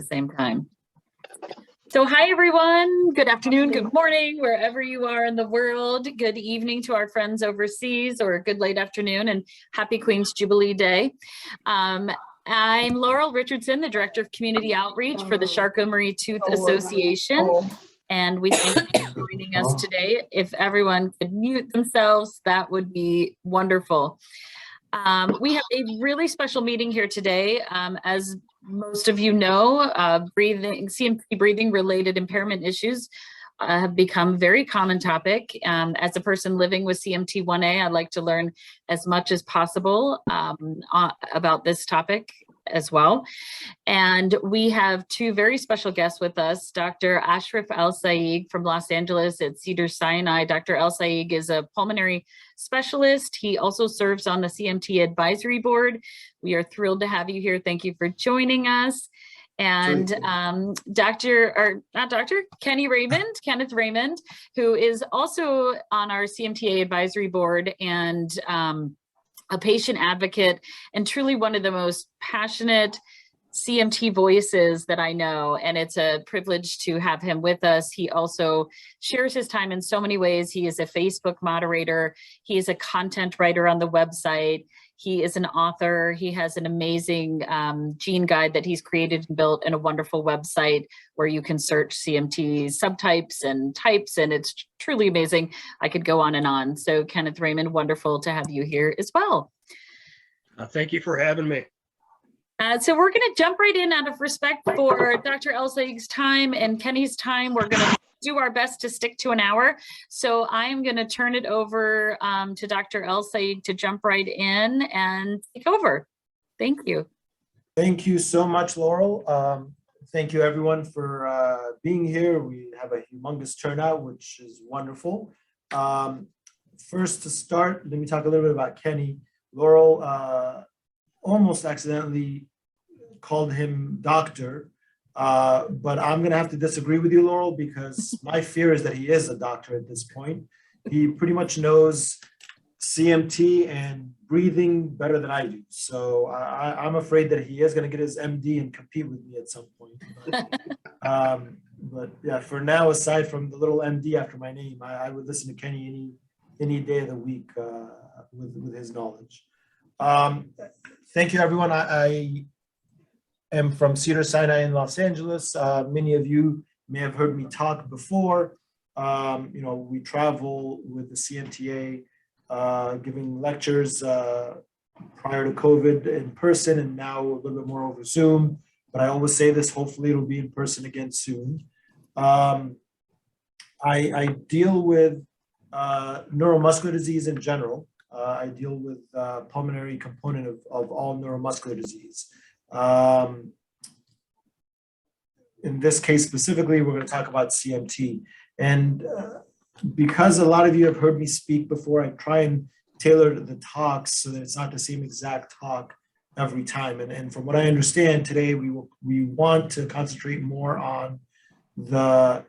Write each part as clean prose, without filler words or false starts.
the same time. So hi, everyone. Good afternoon, good morning, wherever you are in the world. Good evening to our friends overseas, or good late afternoon, and happy Queen's Jubilee Day. I'm Laurel Richardson, the Director of Community Outreach for the Charcot-Marie-Tooth Association. And we thank you for joining us today. If everyone could mute themselves, that would be wonderful. We have a really special meeting here today. As most of you know, CMT breathing related impairment issues have become very common topic. As a person living with CMT 1A, I'd like to learn as much as possible about this topic as well. And we have two very special guests with us, Dr. Ashraf Al-Saeed from Los Angeles at Cedars-Sinai. Dr. Al-Saeed is a pulmonary specialist. He also serves on the CMT advisory board. We are thrilled to have you here. Thank you for joining us. And Kenneth Raymond, who is also on our CMTA advisory board and a patient advocate and truly one of the most passionate CMT voices that I know, and it's a privilege to have him with us. He also shares his time in so many ways. He is a Facebook moderator. He is a content writer on the website. He is an author. He has an amazing gene guide that he's created and built, and a wonderful website where you can search CMT subtypes and types, and it's truly amazing. I could go on and on. So Kenneth Raymond, wonderful to have you here as well. Thank you for having me. So we're going to jump right in out of respect for Dr. Al-Saeed's time and Kenny's time. We're going to do our best to stick to an hour. So I'm going to turn it over to Dr. Al-Saeed to jump right in and take over. Thank you. Thank you so much, Laurel. Thank you, everyone, for being here. We have a humongous turnout, which is wonderful. First, to start, let me talk a little bit about Kenny. Laurel almost accidentally called him doctor, but I'm going to have to disagree with you, Laurel, because my fear is that he is a doctor at this point. He pretty much knows CMT and breathing better than I do. So I'm afraid that he is going to get his MD and compete with me at some point. But yeah, for now, aside from the little MD after my name, I would listen to Kenny any day of the week with his knowledge. Thank you, everyone. I am from Cedars-Sinai in Los Angeles. Many of you may have heard me talk before. We travel with the CMTA, giving lectures prior to COVID in person, and now a little bit more over Zoom. But I always say this, hopefully it'll be in person again soon. I deal with neuromuscular disease in general. I deal with pulmonary component of all neuromuscular disease. In this case specifically, we're going to talk about CMT. And because a lot of you have heard me speak before, I try and tailor the talks so that it's not the same exact talk every time. And from what I understand today, we want to concentrate more on the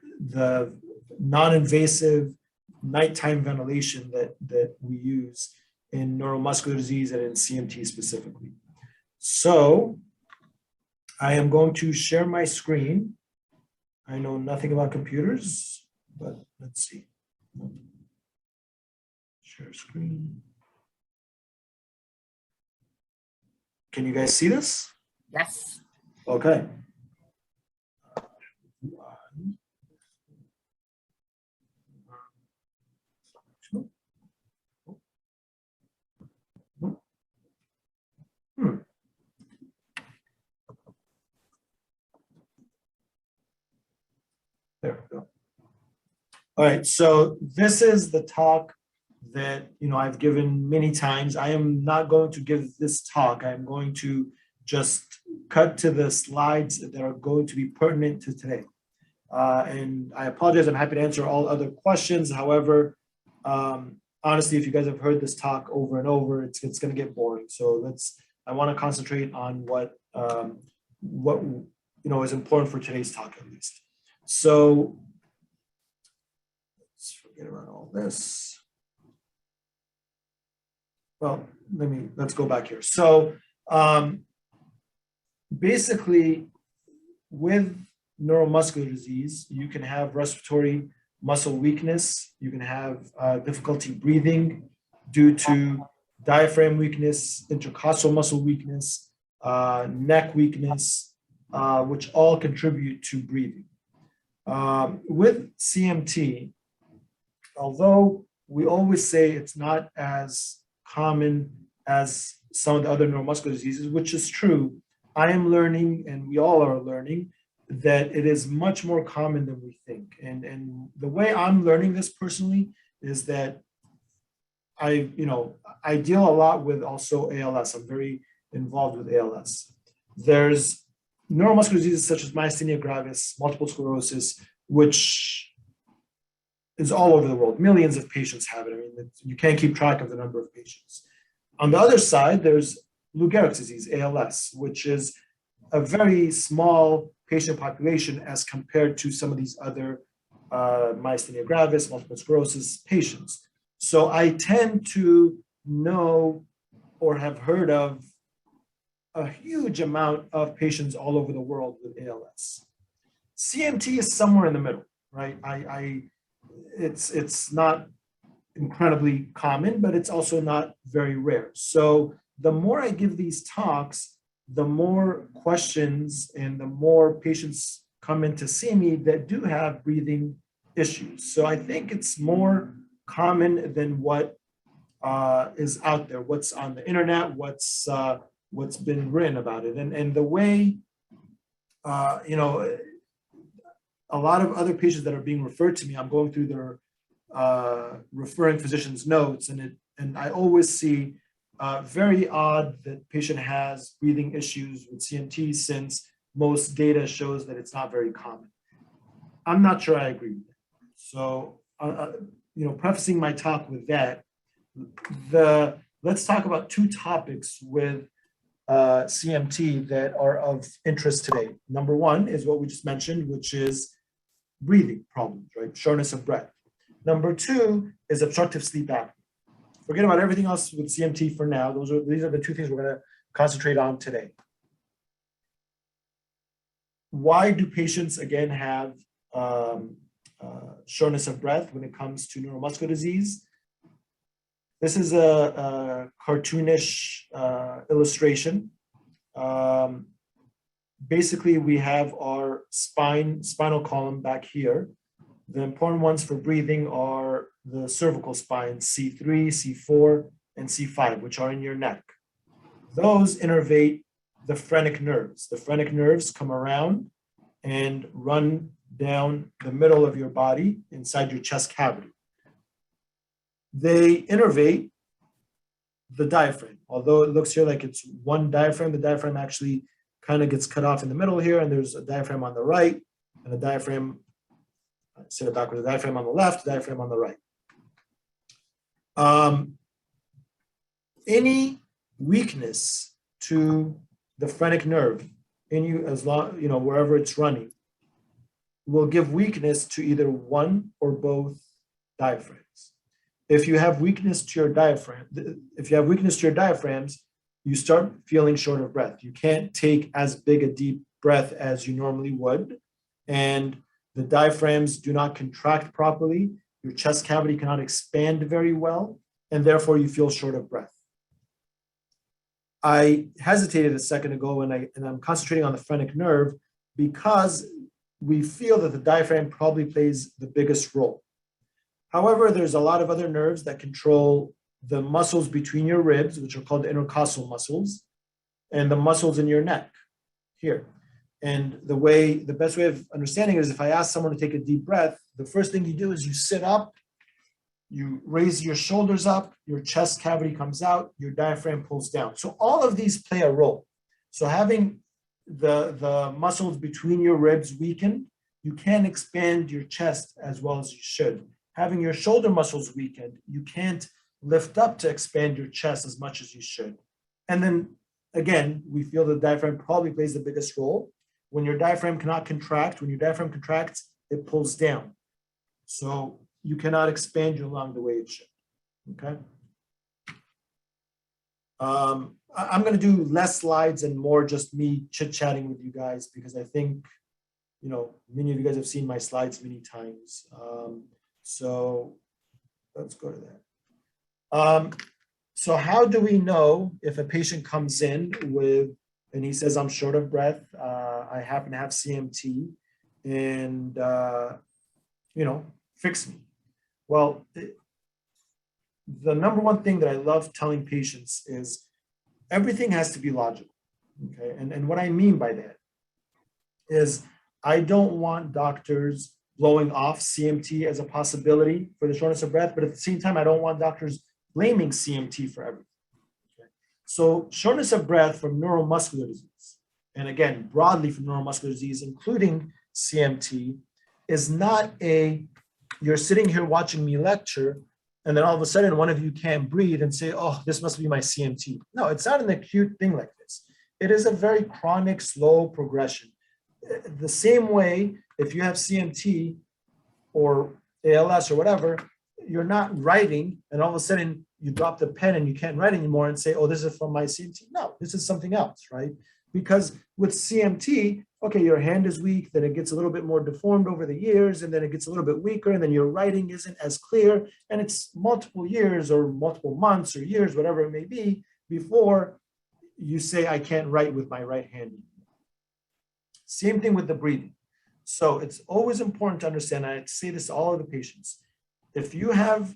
non-invasive nighttime ventilation that we use in neuromuscular disease and in CMT specifically. So I am going to share my screen. I know nothing about computers, but let's see. Share screen. Can you guys see this? Yes. Okay. There we go. All right, so this is the talk that I've given many times. I am not going to give this talk. I'm going to just cut to the slides that are going to be pertinent to today. And I apologize, I'm happy to answer all other questions. However, honestly, if you guys have heard this talk over and over, it's going to get boring. So I want to concentrate on what is important for today's talk at least. So let's forget about all this. Well, let's go back here. So basically, with neuromuscular disease, you can have respiratory muscle weakness. You can have difficulty breathing due to diaphragm weakness, intercostal muscle weakness, neck weakness, which all contribute to breathing. With CMT, although we always say it's not as common as some of the other neuromuscular diseases, which is true, I am learning, and we all are learning, that it is much more common than we think. And the way I'm learning this personally is that I deal a lot with also ALS. I'm very involved with ALS. There's neuromuscular diseases such as myasthenia gravis, multiple sclerosis, which is all over the world. Millions of patients have it. I mean, you can't keep track of the number of patients. On the other side, there's Lou Gehrig's disease, ALS, which is a very small patient population as compared to some of these other myasthenia gravis, multiple sclerosis patients. So I tend to know or have heard of a huge amount of patients all over the world with ALS. CMT is somewhere in the middle, right? It's not incredibly common, but it's also not very rare. So the more I give these talks, the more questions and the more patients come in to see me that do have breathing issues. So I think it's more common than what is out there, what's on the internet, what's been written about it. And the way, a lot of other patients that are being referred to me, I'm going through their referring physician's notes, and I always see very odd that patient has breathing issues with CMT, since most data shows that it's not very common. I'm not sure I agree with that. So, prefacing my talk with that, let's talk about two topics with CMT that are of interest today. Number one is what we just mentioned, which is breathing problems, right? Shortness of breath. Number two is obstructive sleep apnea. Forget about everything else with CMT for now. These are the two things we're going to concentrate on today. Why do patients, again, have shortness of breath when it comes to neuromuscular disease? This is a cartoonish illustration. Basically, we have our spinal column back here. The important ones for breathing are the cervical spine, C3, C4, and C5, which are in your neck. Those innervate the phrenic nerves. The phrenic nerves come around and run down the middle of your body inside your chest cavity. They innervate the diaphragm. Although it looks here like it's one diaphragm, the diaphragm actually kind of gets cut off in the middle here, and there's a diaphragm on the right, and a diaphragm, say it backwards, a diaphragm on the left, diaphragm on the right. Any weakness to the phrenic nerve in you, as long, wherever it's running, will give weakness to either one or both diaphragms. If you have weakness to your diaphragms, you start feeling short of breath. You can't take as big a deep breath as you normally would, and the diaphragms do not contract properly. Your chest cavity cannot expand very well, and therefore you feel short of breath. I hesitated a second ago, and I'm concentrating on the phrenic nerve because we feel that the diaphragm probably plays the biggest role. However, there's a lot of other nerves that control the muscles between your ribs, which are called the intercostal muscles, and the muscles in your neck here. And the best way of understanding it is if I ask someone to take a deep breath, the first thing you do is you sit up, you raise your shoulders up, your chest cavity comes out, your diaphragm pulls down. So all of these play a role. So having the muscles between your ribs weakened, you can't expand your chest as well as you should. Having your shoulder muscles weakened, you can't lift up to expand your chest as much as you should. And then again, we feel the diaphragm probably plays the biggest role. When your diaphragm cannot contract, when your diaphragm contracts, it pulls down. So you cannot expand your lung the way it should, okay? I'm gonna do less slides and more just me chit-chatting with you guys because I think many of you guys have seen my slides many times. So let's go to that. So how do we know if a patient comes in and he says, I'm short of breath, I happen to have CMT, and, fix me? Well, the number one thing that I love telling patients is everything has to be logical, okay? And what I mean by that is I don't want doctors blowing off CMT as a possibility for the shortness of breath, but at the same time, I don't want doctors blaming CMT for everything. Okay? So shortness of breath from neuromuscular disease, and again, broadly from neuromuscular disease, including CMT, is not you're sitting here watching me lecture, and then all of a sudden one of you can't breathe and say, oh, this must be my CMT. No, it's not an acute thing like this. It is a very chronic, slow progression. The same way, if you have CMT or ALS or whatever, you're not writing, and all of a sudden you drop the pen and you can't write anymore and say, oh, this is from my CMT. No, this is something else, right? Because with CMT, okay, your hand is weak, then it gets a little bit more deformed over the years, and then it gets a little bit weaker, and then your writing isn't as clear, and it's multiple years or multiple months or years, whatever it may be, before you say, I can't write with my right hand. Same thing with the breathing. So it's always important to understand, I say this to all of the patients, if you have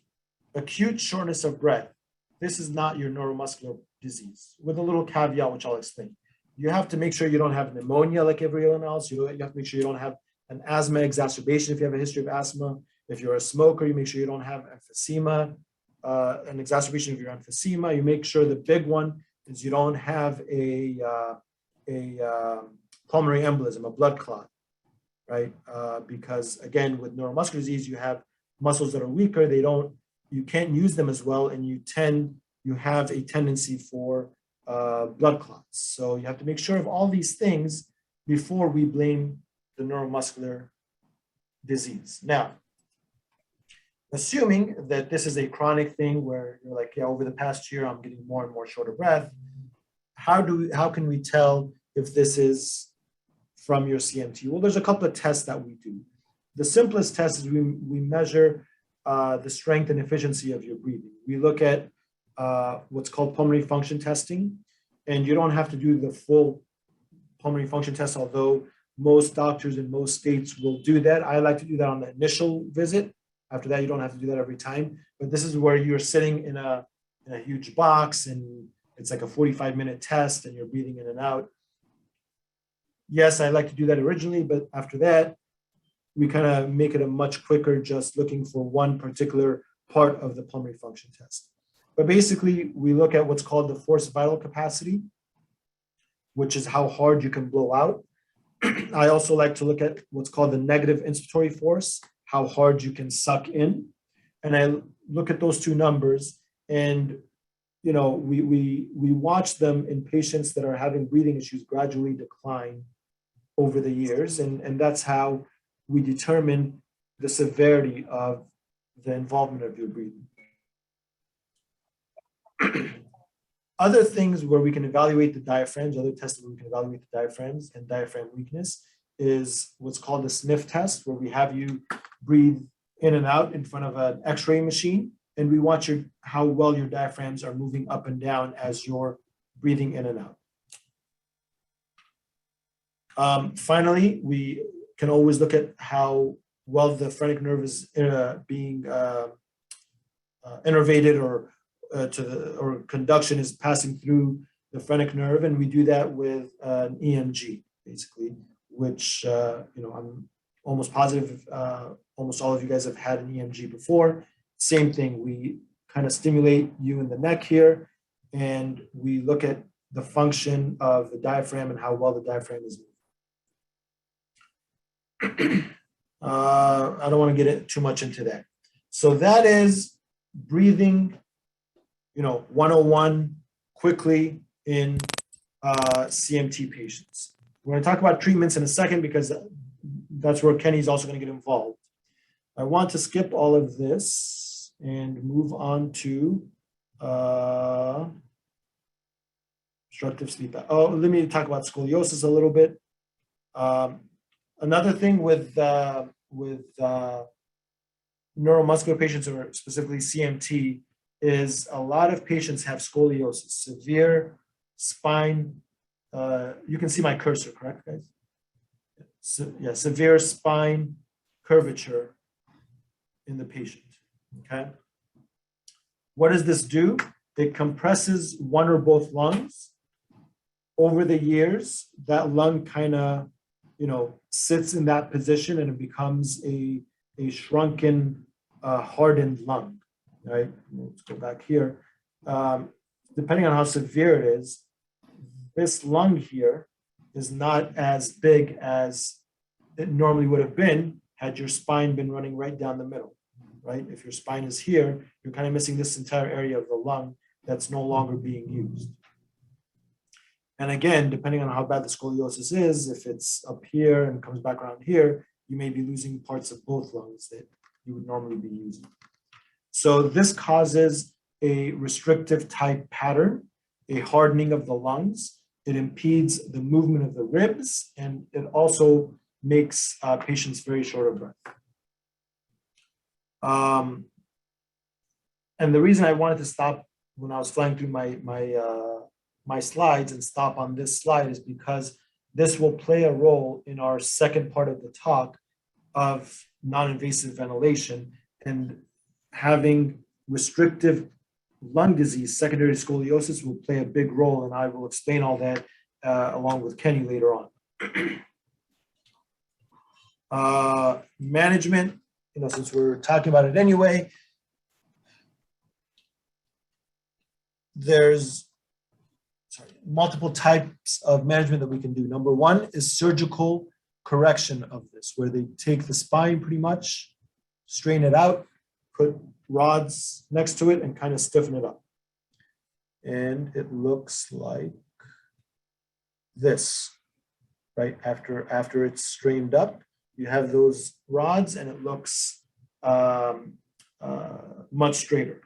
acute shortness of breath, this is not your neuromuscular disease, with a little caveat, which I'll explain. You have to make sure you don't have pneumonia like everyone else. You have to make sure you don't have an asthma exacerbation if you have a history of asthma. If you're a smoker, you make sure you don't have emphysema, an exacerbation of your emphysema. You make sure the big one is you don't have a pulmonary embolism, a blood clot, right? Because again, with neuromuscular disease, you have muscles that are weaker. You can't use them as well, and you have a tendency for blood clots. So you have to make sure of all these things before we blame the neuromuscular disease. Now, assuming that this is a chronic thing where you're like, yeah, over the past year, I'm getting more and more short of breath, how can we tell if this is from your CMT? Well, there's a couple of tests that we do. The simplest test is we measure the strength and efficiency of your breathing. We look at what's called pulmonary function testing, and you don't have to do the full pulmonary function test, although most doctors in most states will do that. I like to do that on the initial visit. After that, you don't have to do that every time. But this is where you're sitting in a huge box, and it's like a 45-minute test, and you're breathing in and out. Yes, I like to do that originally, but after that, we kind of make it a much quicker, just looking for one particular part of the pulmonary function test. But basically, we look at what's called the forced vital capacity, which is how hard you can blow out. I also like to look at what's called the negative inspiratory force, how hard you can suck in. And I look at those two numbers, and we watch them in patients that are having breathing issues gradually decline over the years. And that's how we determine the severity of the involvement of your breathing. Other things where we can evaluate the diaphragms, other tests where we can evaluate the diaphragms and diaphragm weakness, is what's called the sniff test, where we have you breathe in and out in front of an X-ray machine, and we watch how well your diaphragms are moving up and down as you're breathing in and out. Finally, we can always look at how well the phrenic nerve is being innervated or conduction is passing through the phrenic nerve, and we do that with an EMG, basically, which I'm almost positive almost all of you guys have had an EMG before. Same thing, we kind of stimulate you in the neck here, and we look at the function of the diaphragm and how well the diaphragm is moving. I don't want to get too much into that. So that is breathing 101 quickly in CMT patients. We're going to talk about treatments in a second because that's where Kenny's also going to get involved. I want to skip all of this and move on to obstructive sleep. Oh, let me talk about scoliosis a little bit. Another thing with neuromuscular patients, or specifically CMT, is a lot of patients have scoliosis, severe spine. You can see my cursor, correct, guys? So, yeah, severe spine curvature in the patient. Okay. What does this do? It compresses one or both lungs. Over the years, that lung kind of, sits in that position, and it becomes a shrunken, hardened lung. Right. Let's go back here. Depending on how severe it is, this lung here is not as big as it normally would have been had your spine been running right down the middle. Right? If your spine is here, you're kind of missing this entire area of the lung that's no longer being used. And again, depending on how bad the scoliosis is, if it's up here and comes back around here, you may be losing parts of both lungs that you would normally be using. So this causes a restrictive type pattern, a hardening of the lungs. It impedes the movement of the ribs, and it also makes patients very short of breath. And the reason I wanted to stop when I was flying through my slides and stop on this slide is because this will play a role in our second part of the talk of non-invasive ventilation, and having restrictive lung disease, secondary scoliosis, will play a big role, and I will explain all that along with Kenny later on. Management, since we're talking about it anyway, there's multiple types of management that we can do. Number one is surgical correction of this, where they take the spine pretty much, strain it out, put rods next to it, and kind of stiffen it up. And it looks like this, right? After it's strained up, you have those rods, and it looks much straighter.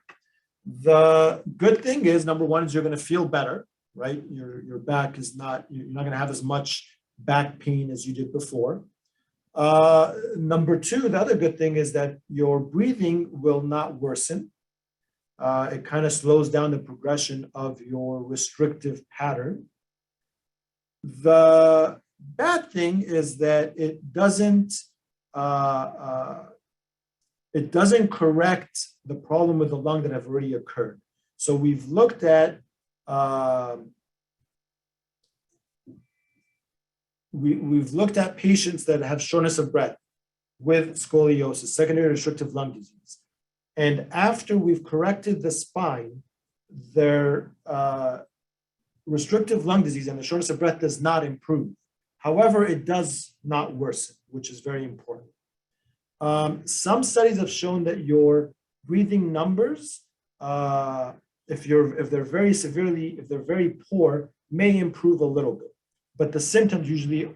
The good thing is, number one, is you're going to feel better, right? Your back is not, you're not going to have as much back pain as you did before. Number two, the other good thing is that your breathing will not worsen. It kind of slows down the progression of your restrictive pattern. The bad thing is that it doesn't correct the problem with the lung that have already occurred. So we've looked at we've looked at patients that have shortness of breath with scoliosis, secondary restrictive lung disease. And after we've corrected the spine, their restrictive lung disease and the shortness of breath does not improve. However, it does not worsen, which is very important. Some studies have shown that your breathing numbers, if they're very poor, may improve a little bit, but the symptoms usually,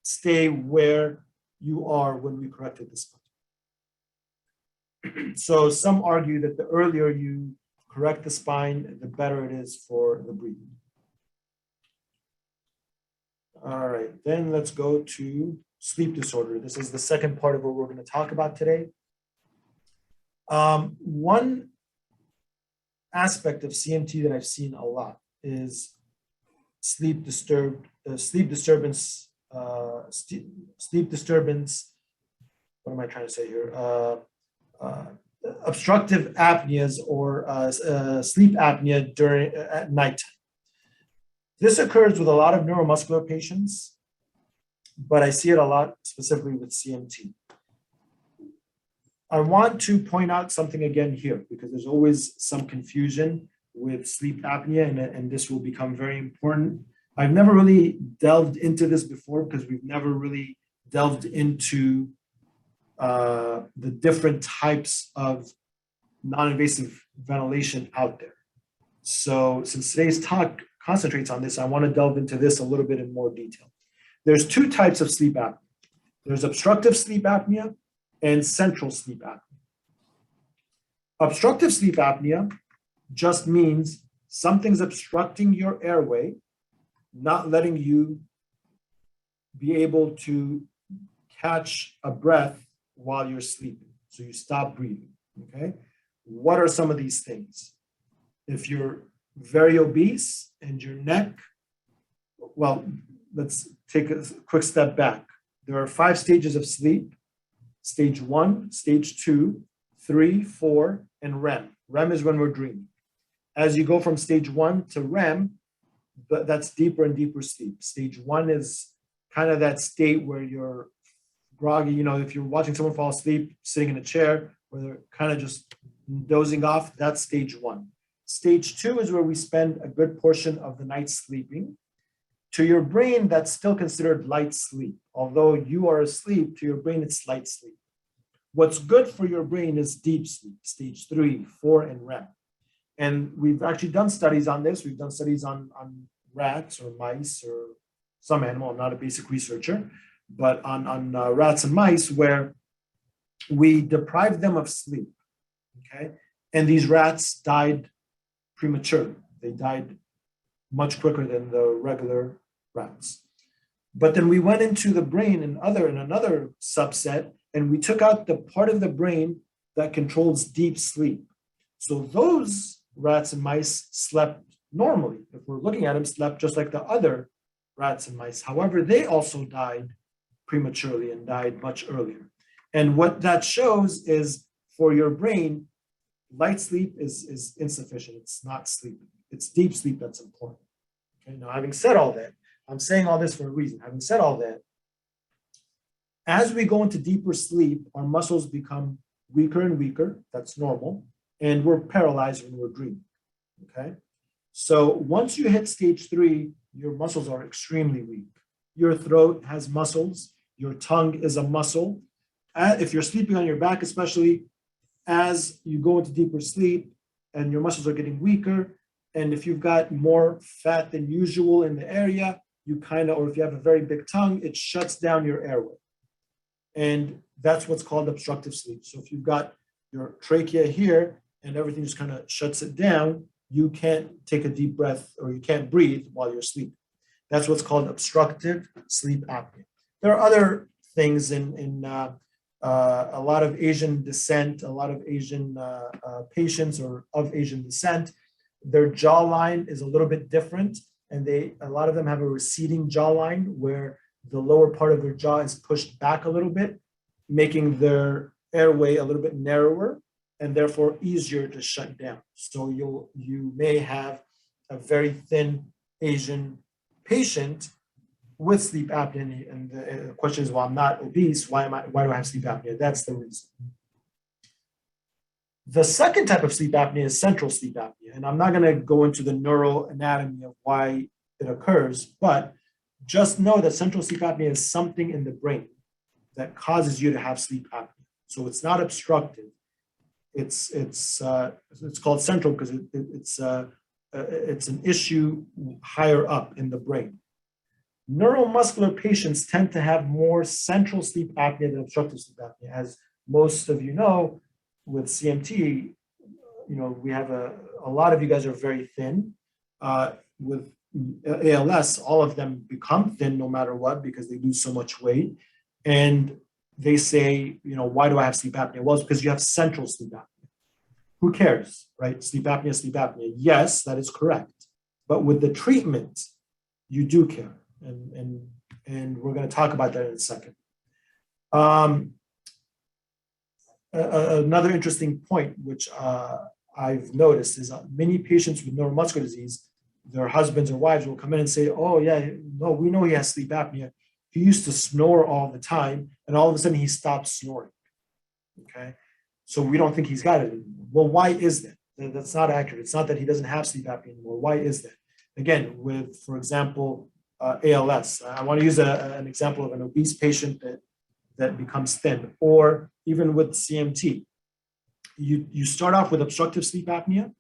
stay where you are when we corrected the spine. So some argue that the earlier you correct the spine, the better it is for the breathing. All right, then let's go to sleep disorder. This is the second part of what we're going to talk about today. One aspect of CMT that I've seen a lot is sleep disturbance. What am I trying to say here? Obstructive apneas or sleep apnea at nighttime. This occurs with a lot of neuromuscular patients, but I see it a lot specifically with CMT. I want to point out something again here, because there's always some confusion with sleep apnea, and this will become very important. I've never really delved into this before, because we've never really delved into the different types of non-invasive ventilation out there. So since today's talk concentrates on this, I want to delve into this a little bit in more detail. There's two types of sleep apnea. There's obstructive sleep apnea and central sleep apnea. Obstructive sleep apnea just means something's obstructing your airway, not letting you be able to catch a breath while you're sleeping. So you stop breathing, okay? What are some of these things? If you're very obese and your neck, well, let's take a quick step back. There are 5 stages of sleep: stage 1, stage 2, 3, 4, and REM. REM is when we're dreaming. As you go from stage 1 to REM, that's deeper and deeper sleep. Stage 1 is kind of that state where you're groggy. You know, if you're watching someone fall asleep, sitting in a chair, where they're kind of just dozing off, that's stage 1. Stage 2 is where we spend a good portion of the night sleeping. To your brain, that's still considered light sleep. Although you are asleep, to your brain, it's light sleep. What's good for your brain is deep sleep, stage 3, 4, and REM. And we've actually done studies on this. We've done studies on rats or mice or some animal. I'm not a basic researcher, but on rats and mice where we deprived them of sleep, okay? And these rats died prematurely. They died much quicker than the regular rats. But then we went into the brain in another subset, and we took out the part of the brain that controls deep sleep. So those rats and mice slept normally. If we're looking at them, slept just like the other rats and mice. However, they also died prematurely and died much earlier. And what that shows is for your brain, light sleep is insufficient. It's not sleep. It's deep sleep that's important. Okay, now having said all that, I'm saying all this for a reason. Having said all that, as we go into deeper sleep, our muscles become weaker and weaker. That's normal. And we're paralyzed when we're dreaming. Okay. So once you hit stage 3, your muscles are extremely weak. Your throat has muscles. Your tongue is a muscle. If you're sleeping on your back, especially, as you go into deeper sleep and your muscles are getting weaker, and if you've got more fat than usual in the area, you kind of, or if you have a very big tongue, it shuts down your airway. And that's what's called obstructive sleep. So if you've got your trachea here and everything just kind of shuts it down, you can't take a deep breath or you can't breathe while you're sleeping. That's what's called obstructive sleep apnea. There are other things in a lot of Asian descent, a lot of Asian patients or of Asian descent, their jawline is a little bit different, and a lot of them have a receding jawline where the lower part of their jaw is pushed back a little bit, making their airway a little bit narrower and therefore easier to shut down. So you may have a very thin Asian patient with sleep apnea, and the question is, well, I'm not obese. Why do I have sleep apnea? That's the reason. The second type of sleep apnea is central sleep apnea, and I'm not going to go into the neural anatomy of why it occurs, but just know that central sleep apnea is something in the brain that causes you to have sleep apnea. So it's not obstructive. It's called central because it's an issue higher up in the brain. Neuromuscular patients tend to have more central sleep apnea than obstructive sleep apnea. As most of you know, with CMT, we have a lot of you guys are very thin. With ALS, all of them become thin no matter what because they lose so much weight. And they say, why do I have sleep apnea? Well, it's because you have central sleep apnea. Who cares, right? Sleep apnea, sleep apnea. Yes, that is correct. But with the treatment, you do care. And we're going to talk about that in a second. Another interesting point, which I've noticed, is many patients with neuromuscular disease, their husbands or wives will come in and say, oh, yeah, no, we know he has sleep apnea. He used to snore all the time, and all of a sudden he stopped snoring. Okay, so we don't think he's got it anymore. Well, why is that? That's not accurate. It's not that he doesn't have sleep apnea anymore. Why is that? Again, with, for example, ALS. I want to use an example of an obese patient that becomes thin, or even with CMT. You start off with obstructive sleep apnea,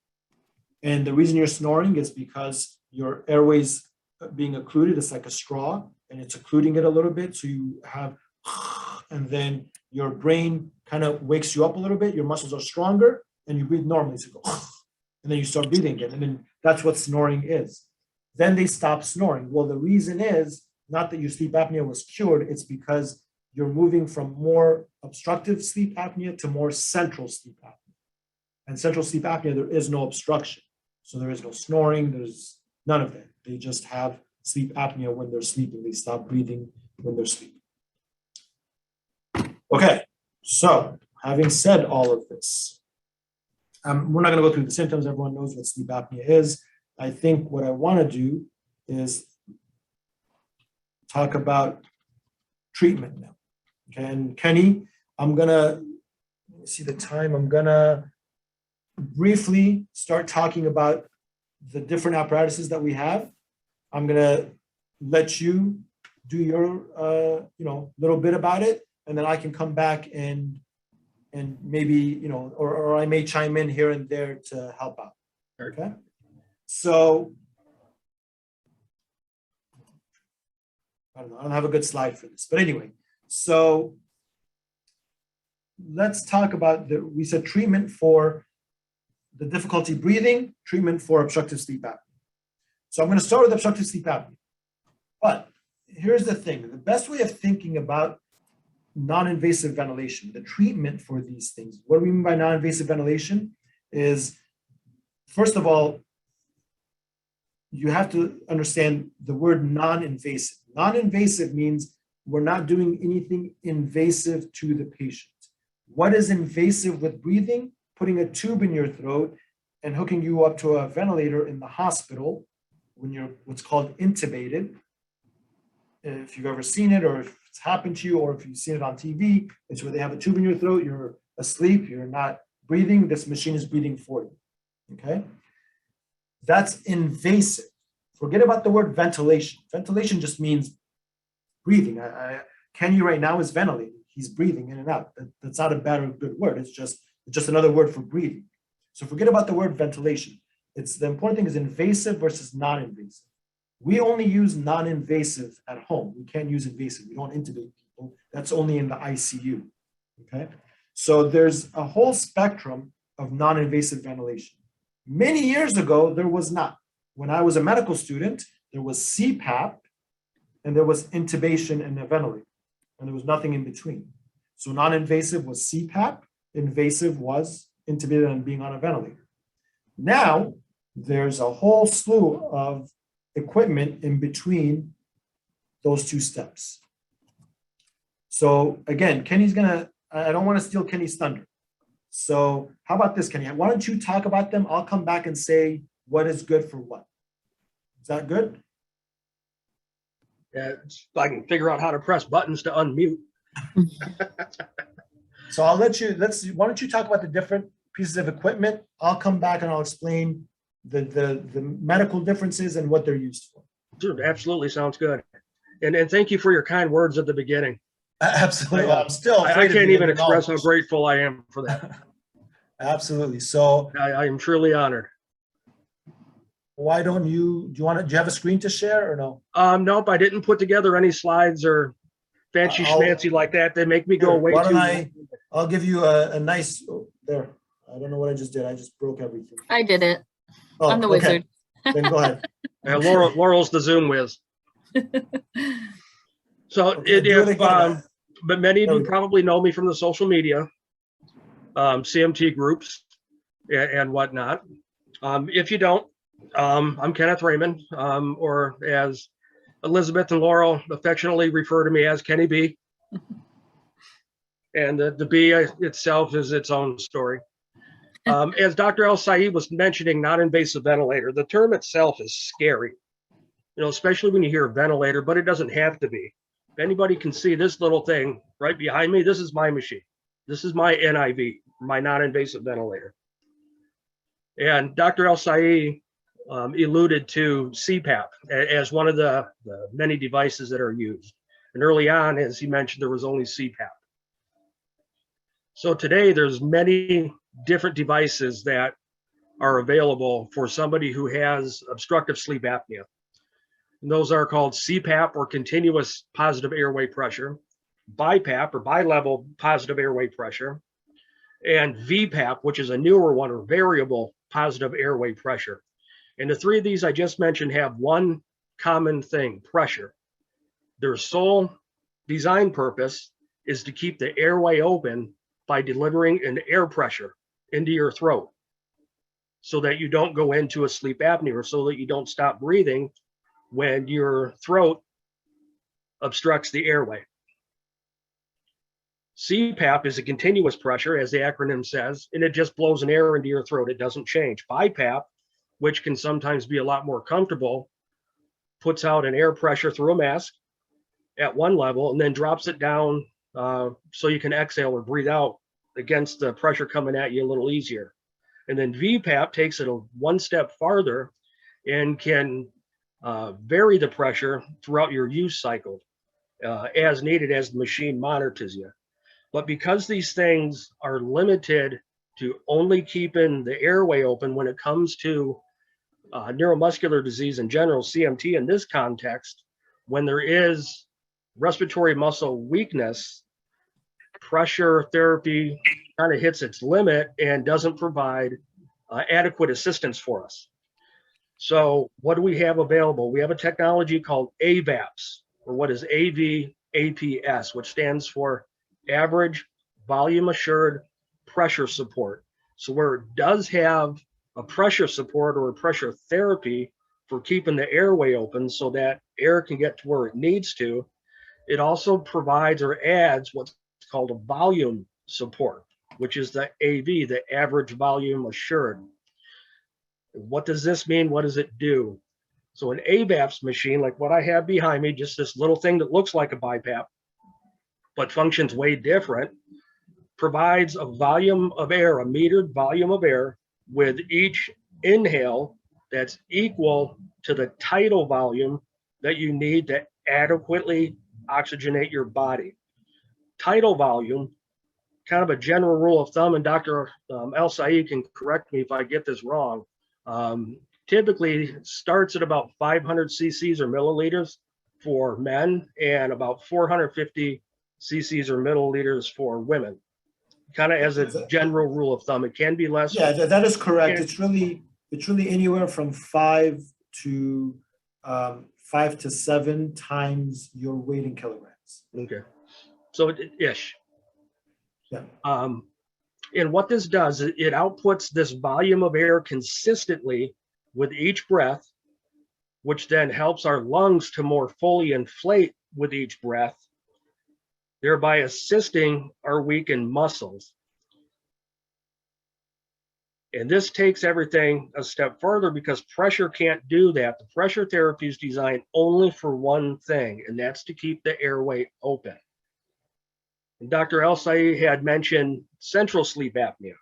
and the reason you're snoring is because your airways being occluded. It's like a straw, and it's occluding it a little bit. So you have, and then your brain kind of wakes you up a little bit. Your muscles are stronger, and you breathe normally. So you go, and then you start breathing again, and then that's what snoring is. Then they stop snoring. Well, the reason is not that your sleep apnea was cured, it's because you're moving from more obstructive sleep apnea to more central sleep apnea. And central sleep apnea, there is no obstruction. So there is no snoring, there's none of that. They just have sleep apnea when they're sleeping. They stop breathing when they're sleeping. Okay, so having said all of this, we're not going to go through the symptoms. Everyone knows what sleep apnea is. I think what I want to do is talk about treatment now. Okay, and Kenny, I'm going to see the time. I'm going to briefly start talking about the different apparatuses that we have. I'm going to let you do your little bit about it, and then I can come back and maybe or I may chime in here and there to help out. Okay, so I don't have a good slide for this, but anyway, so let's talk about we said treatment for the difficulty breathing, treatment for obstructive sleep apnea. So I'm going to start with obstructive sleep apnea. But here's the thing. The best way of thinking about non-invasive ventilation, the treatment for these things, what do we mean by non-invasive ventilation is, first of all, you have to understand the word non-invasive. Non-invasive means we're not doing anything invasive to the patient. What is invasive with breathing? Putting a tube in your throat and hooking you up to a ventilator in the hospital when you're what's called intubated. If you've ever seen it, or if it's happened to you, or if you've seen it on TV, it's where they have a tube in your throat, you're asleep, you're not breathing, this machine is breathing for you, okay? That's invasive. Forget about the word ventilation. Ventilation just means breathing. Kenny right now is ventilating. He's breathing in and out. That's not a bad or good word. It's just another word for breathing. So forget about the word ventilation. The important thing is invasive versus non-invasive. We only use non-invasive at home. We can't use invasive. We don't intubate people. That's only in the ICU, okay? So there's a whole spectrum of non-invasive ventilation. Many years ago, there was not. When I was a medical student, there was CPAP and there was intubation and a ventilator, and there was nothing in between. So non-invasive was CPAP, invasive was intubated and being on a ventilator. Now, there's a whole slew of equipment in between those two steps. So again, I don't want to steal Kenny's thunder. So how about this, Kenny? Why don't you talk about them? I'll come back and say what is good for what. Is that good? Yeah, I can figure out how to press buttons to unmute. So I'll let you, why don't you talk about the different pieces of equipment? I'll come back and I'll explain the medical differences and what they're used for. Dude, absolutely sounds good. And thank you for your kind words at the beginning. Absolutely. I'm still I can't even express how grateful I am for that. Absolutely. So I am truly honored. Why don't do you have a screen to share or no? Nope, I didn't put together any slides or fancy schmancy like that. They make me go way too. I'll give you a nice, there. I don't know what I just did. I just broke everything. I did it. Oh, I'm the wizard. Then go ahead. Yeah, Laurel's the Zoom whiz. So but many of you probably know me from the social media, CMT groups and whatnot. If you don't, I'm Kenneth Raymond, or as Elizabeth and Laurel affectionately refer to me as Kenny B. And the B itself is its own story. As Dr. El Said was mentioning, non-invasive ventilator, the term itself is scary, especially when you hear ventilator, but it doesn't have to be. If anybody can see this little thing right behind me, this is my machine. This is my NIV, my non-invasive ventilator. And Dr. El Said alluded to CPAP as one of the many devices that are used. And early on, as he mentioned, there was only CPAP. So today there's many different devices that are available for somebody who has obstructive sleep apnea. And those are called CPAP, or continuous positive airway pressure, BiPAP, or bi-level positive airway pressure, and VPAP, which is a newer one, or variable positive airway pressure. And the three of these I just mentioned have one common thing: pressure. their sole design purpose is to keep the airway open by delivering an air pressure into your throat so that you don't go into a sleep apnea, or so that you don't stop breathing when your throat obstructs the airway. CPAP is a continuous pressure, as the acronym says, and it just blows an air into your throat. It doesn't change. BiPAP, which can sometimes be a lot more comfortable, puts out an air pressure through a mask at one level and then drops it down so you can exhale or breathe out against the pressure coming at you a little easier. And then VPAP takes it one step farther and can vary the pressure throughout your use cycle as needed as the machine monitors you. But because these things are limited to only keeping the airway open when it comes to neuromuscular disease in general, CMT in this context, when there is respiratory muscle weakness, pressure therapy kind of hits its limit and doesn't provide adequate assistance for us. So what do we have available? We have a technology called AVAPS, or what is AVAPS, which stands for Average Volume Assured Pressure Support. So where it does have a pressure support or a pressure therapy for keeping the airway open so that air can get to where it needs to, it also provides or adds what's called a volume support, which is the AV, the Average Volume Assured. What does this mean? What does it do? So an AVAPS machine, like what I have behind me, just this little thing that looks like a BiPAP, but functions way different, provides a volume of air, a metered volume of air, with each inhale that's equal to the tidal volume that you need to adequately oxygenate your body. Tidal volume, kind of a general rule of thumb, and Dr. El-Said can correct me if I get this wrong, typically starts at about 500 cc's or milliliters for men and about 450 cc's or milliliters for women. Kind of as a general rule of thumb. It can be less. Yeah, that is correct. It's really anywhere from 5 to 7 times your weight in kilograms. Okay, so ish. Yeah. And what this does, it outputs this volume of air consistently with each breath, which then helps our lungs to more fully inflate with each breath, thereby assisting our weakened muscles. And this takes everything a step further because pressure can't do that. The pressure therapy is designed only for one thing, and that's to keep the airway open. And Dr. El-Said had mentioned central sleep apnea,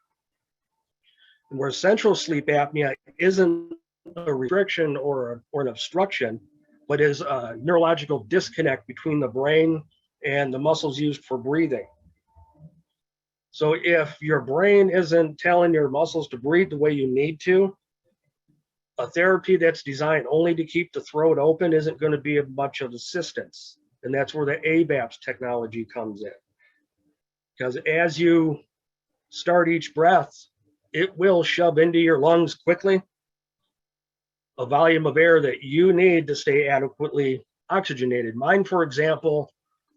where central sleep apnea isn't a restriction or an obstruction, but is a neurological disconnect between the brain and the muscles used for breathing. So if your brain isn't telling your muscles to breathe the way you need to, a therapy that's designed only to keep the throat open isn't going to be of much of assistance. And that's where the AVAPS technology comes in. Because as you start each breath, it will shove into your lungs quickly a volume of air that you need to stay adequately oxygenated. Mine, for example,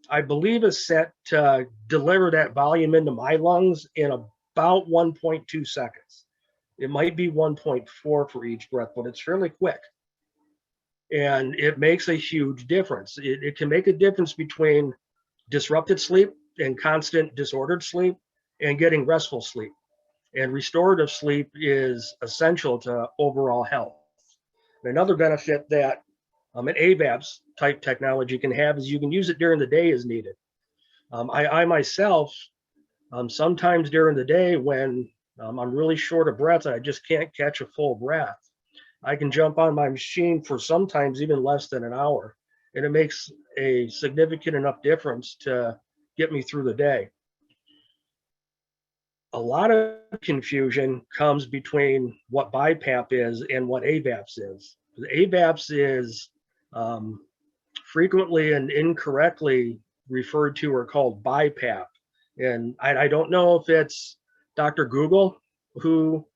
I believe is set to deliver that volume into my lungs in about 1.2 seconds. It might be 1.4 for each breath, but it's fairly quick. And it makes a huge difference. It can make a difference between disrupted sleep and constant disordered sleep and getting restful sleep. And restorative sleep is essential to overall health. And another benefit that an AVAPS type technology can have is you can use it during the day as needed. I myself, sometimes during the day when I'm really short of breath and I just can't catch a full breath, I can jump on my machine for sometimes even less than an hour. And it makes a significant enough difference to get me through the day. A lot of confusion comes between what BiPAP is and what AVAPS is. The AVAPS is frequently and incorrectly referred to or called BiPAP. And I don't know if it's Dr. Google who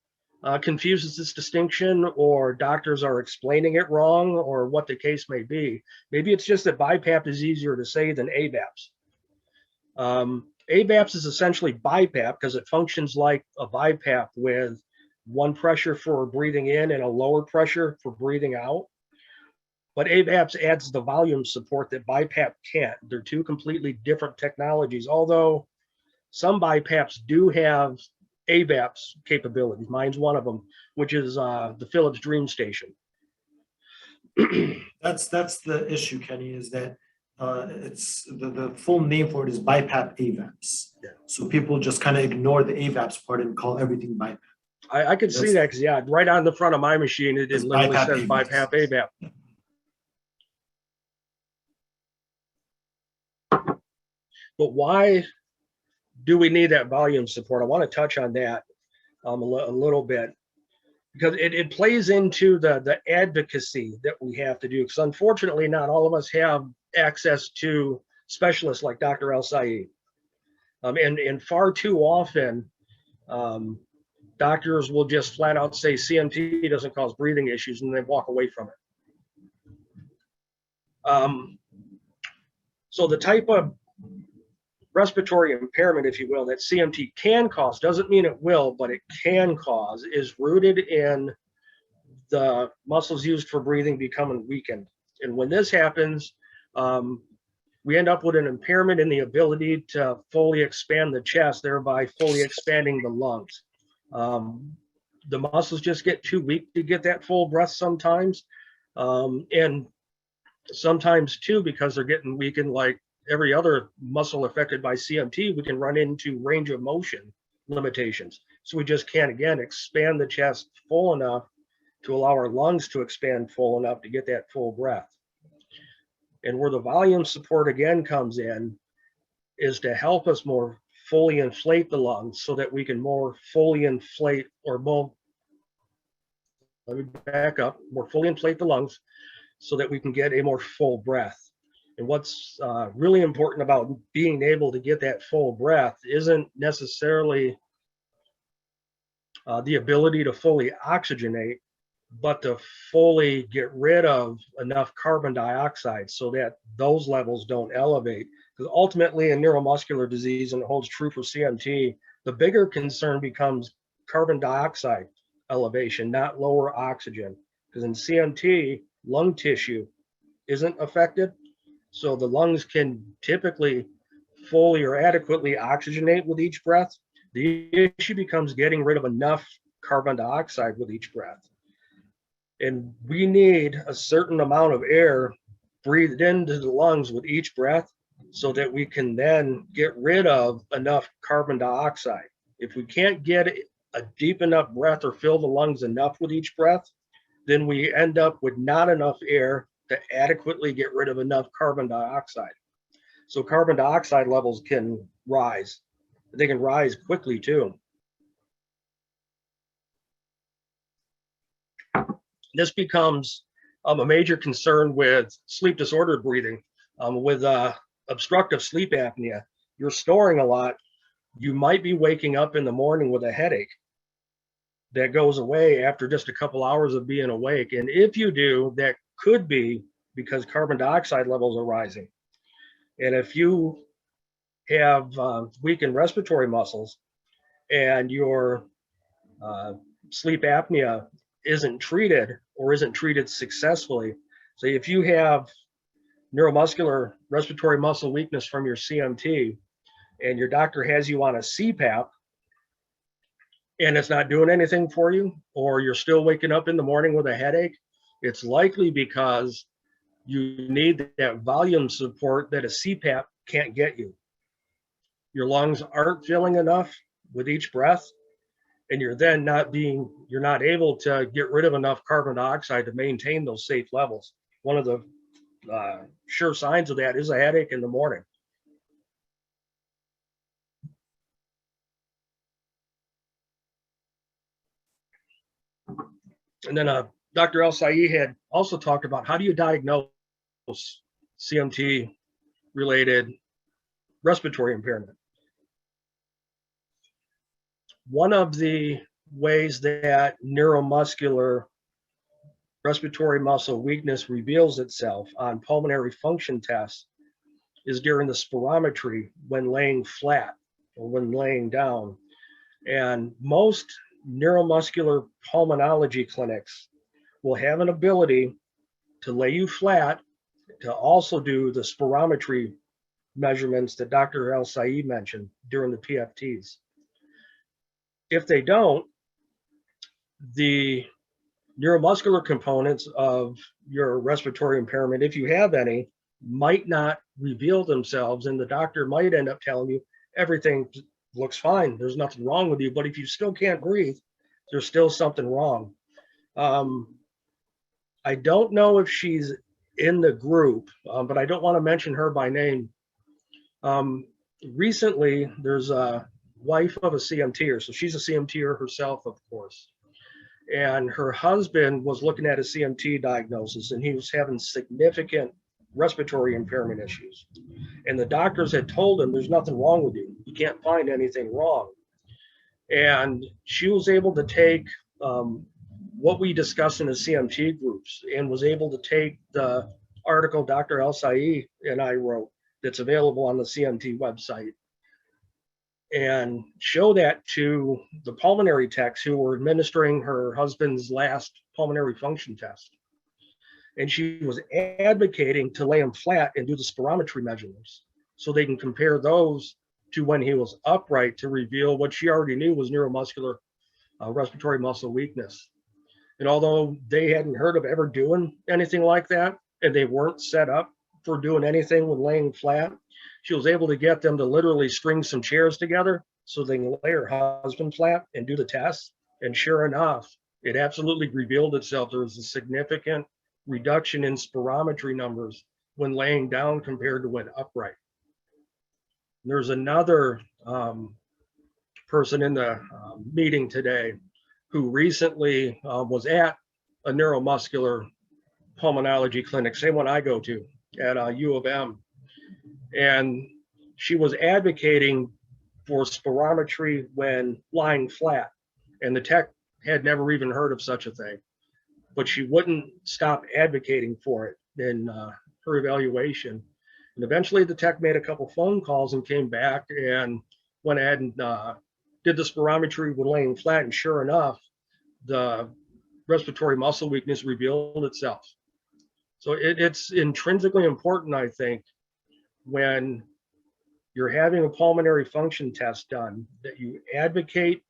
confuses this distinction, or doctors are explaining it wrong, or what the case may be. Maybe it's just that BiPAP is easier to say than AVAPS. AVAPS is essentially BiPAP because it functions like a BiPAP with one pressure for breathing in and a lower pressure for breathing out. But AVAPS adds the volume support that BiPAP can't. They're two completely different technologies, although some BiPAPs do have AVAPS capabilities. Mine's one of them, which is the Philips Dream Station. That's the issue, Kenny, is that it's the full name for it is BiPAP AVAPS. Yeah. So people just kind of ignore the AVAPS part and call everything BiPAP. I can see that, because yeah, right on the front of my machine, it literally BiPAP says AVAPS. BiPAP AVAP. Yeah. But why do we need that volume support? I want to touch on that a little bit, because it plays into the advocacy that we have to do. Because unfortunately, not all of us have access to specialists like Dr. El-Sayed. And far too often, doctors will just flat out say CMT doesn't cause breathing issues, and they walk away from it. So the type of respiratory impairment, if you will, that CMT can cause, doesn't mean it will, but it can cause, is rooted in the muscles used for breathing becoming weakened. And when this happens, we end up with an impairment in the ability to fully expand the chest, thereby fully expanding the lungs. The muscles just get too weak to get that full breath sometimes. And sometimes too, because they're getting weakened like every other muscle affected by CMT, we can run into range of motion limitations. So we just can't, again, expand the chest full enough to allow our lungs to expand full enough to get that full breath. And where the volume support again comes in is to help us more fully inflate the lungs so that we can more fully inflate, or more, let me back up, more fully inflate the lungs so that we can get a more full breath. And what's really important about being able to get that full breath isn't necessarily the ability to fully oxygenate, but to fully get rid of enough carbon dioxide so that those levels don't elevate. Because ultimately in neuromuscular disease, and it holds true for CMT, the bigger concern becomes carbon dioxide elevation, not lower oxygen. Because in CMT, lung tissue isn't affected. So the lungs can typically fully or adequately oxygenate with each breath. The issue becomes getting rid of enough carbon dioxide with each breath. And we need a certain amount of air breathed into the lungs with each breath so that we can then get rid of enough carbon dioxide. If we can't get a deep enough breath or fill the lungs enough with each breath, then we end up with not enough air to adequately get rid of enough carbon dioxide. So carbon dioxide levels can rise. They can rise quickly too. This becomes a major concern with sleep disordered breathing. With obstructive sleep apnea, you're snoring a lot. You might be waking up in the morning with a headache that goes away after just a couple hours of being awake. And if you do, that could be because carbon dioxide levels are rising. And if you have weakened respiratory muscles and your sleep apnea isn't treated or isn't treated successfully, so if you have neuromuscular respiratory muscle weakness from your CMT and your doctor has you on a CPAP and it's not doing anything for you, or you're still waking up in the morning with a headache, it's likely because you need that volume support that a CPAP can't get you. Your lungs aren't filling enough with each breath, and you're then you're not able to get rid of enough carbon dioxide to maintain those safe levels. One of the sure signs of that is a headache in the morning. And then Dr. El-Sayed had also talked about how do you diagnose CMT related respiratory impairment. One of the ways that neuromuscular respiratory muscle weakness reveals itself on pulmonary function tests is during the spirometry when laying flat or when laying down. And most neuromuscular pulmonology clinics will have an ability to lay you flat to also do the spirometry measurements that Dr. El Said mentioned during the PFTs. If they don't, the neuromuscular components of your respiratory impairment, if you have any, might not reveal themselves, and the doctor might end up telling you everything looks fine, there's nothing wrong with you, but if you still can't breathe, there's still something wrong. I don't know if she's in the group, but I don't want to mention her by name. Recently, there's a wife of a CMTer, so she's a CMTer herself, of course. And her husband was looking at a CMT diagnosis, and he was having significant respiratory impairment issues. And the doctors had told him, there's nothing wrong with you. You can't find anything wrong. And she was able to take what we discussed in the CMT groups and was able to take the article Dr. El Said and I wrote that's available on the CMT website and show that to the pulmonary techs who were administering her husband's last pulmonary function test. And she was advocating to lay him flat and do the spirometry measurements so they can compare those to when he was upright to reveal what she already knew was neuromuscular respiratory muscle weakness. And although they hadn't heard of ever doing anything like that, and they weren't set up for doing anything with laying flat, she was able to get them to literally string some chairs together so they can lay her husband flat and do the test. And sure enough, it absolutely revealed itself. There was a significant reduction in spirometry numbers when laying down compared to when upright. There's another person in the meeting today who recently was at a neuromuscular pulmonology clinic, same one I go to at U of M. And she was advocating for spirometry when lying flat. And the tech had never even heard of such a thing, but she wouldn't stop advocating for it in her evaluation. And eventually the tech made a couple phone calls and came back and went ahead and did the spirometry when laying flat. And sure enough, the respiratory muscle weakness revealed itself. So it's intrinsically important, I think, when you're having a pulmonary function test done, that you advocate